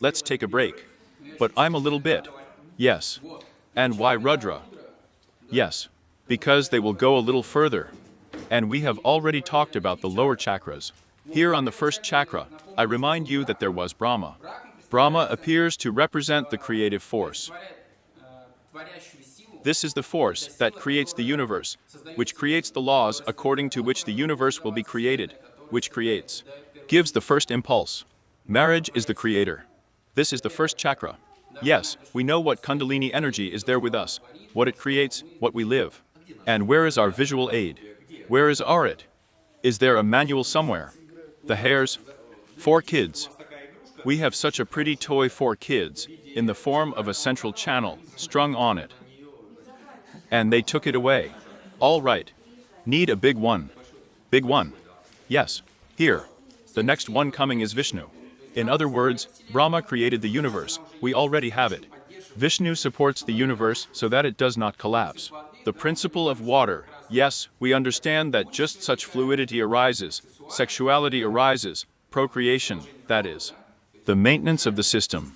let's take a break. But I'm a little bit. Yes. And why Rudra? Yes. Because they will go a little further. And we have already talked about the lower chakras. Here on the first chakra, I remind you that there was Brahma. Brahma appears to represent the creative force. This is the force that creates the universe, which creates the laws according to which the universe will be created, which creates, gives the first impulse. Marriage is the creator. This is the first chakra. Yes, we know what Kundalini energy is there with us, what it creates, what we live. And where is our visual aid? Where is our it? Is there a manual somewhere? The hairs? 4 kids. We have such a pretty toy for kids, in the form of a central channel, strung on it. And they took it away. All right. Need a big one. Big one. Yes. Here. The next one coming is Vishnu. In other words, Brahma created the universe. We already have it. Vishnu supports the universe so that it does not collapse. The principle of water. Yes, we understand that just such fluidity arises, sexuality arises, procreation, that is, the maintenance of the system.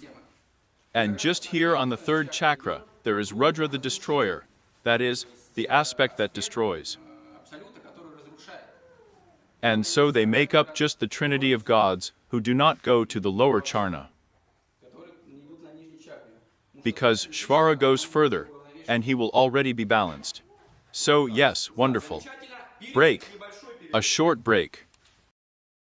And just here on the third chakra, there is Rudra the destroyer, that is, the aspect that destroys. And so they make up just the trinity of gods who do not go to the lower charna. Because Shvara goes further, and he will already be balanced. So yes, wonderful. Break. A short break.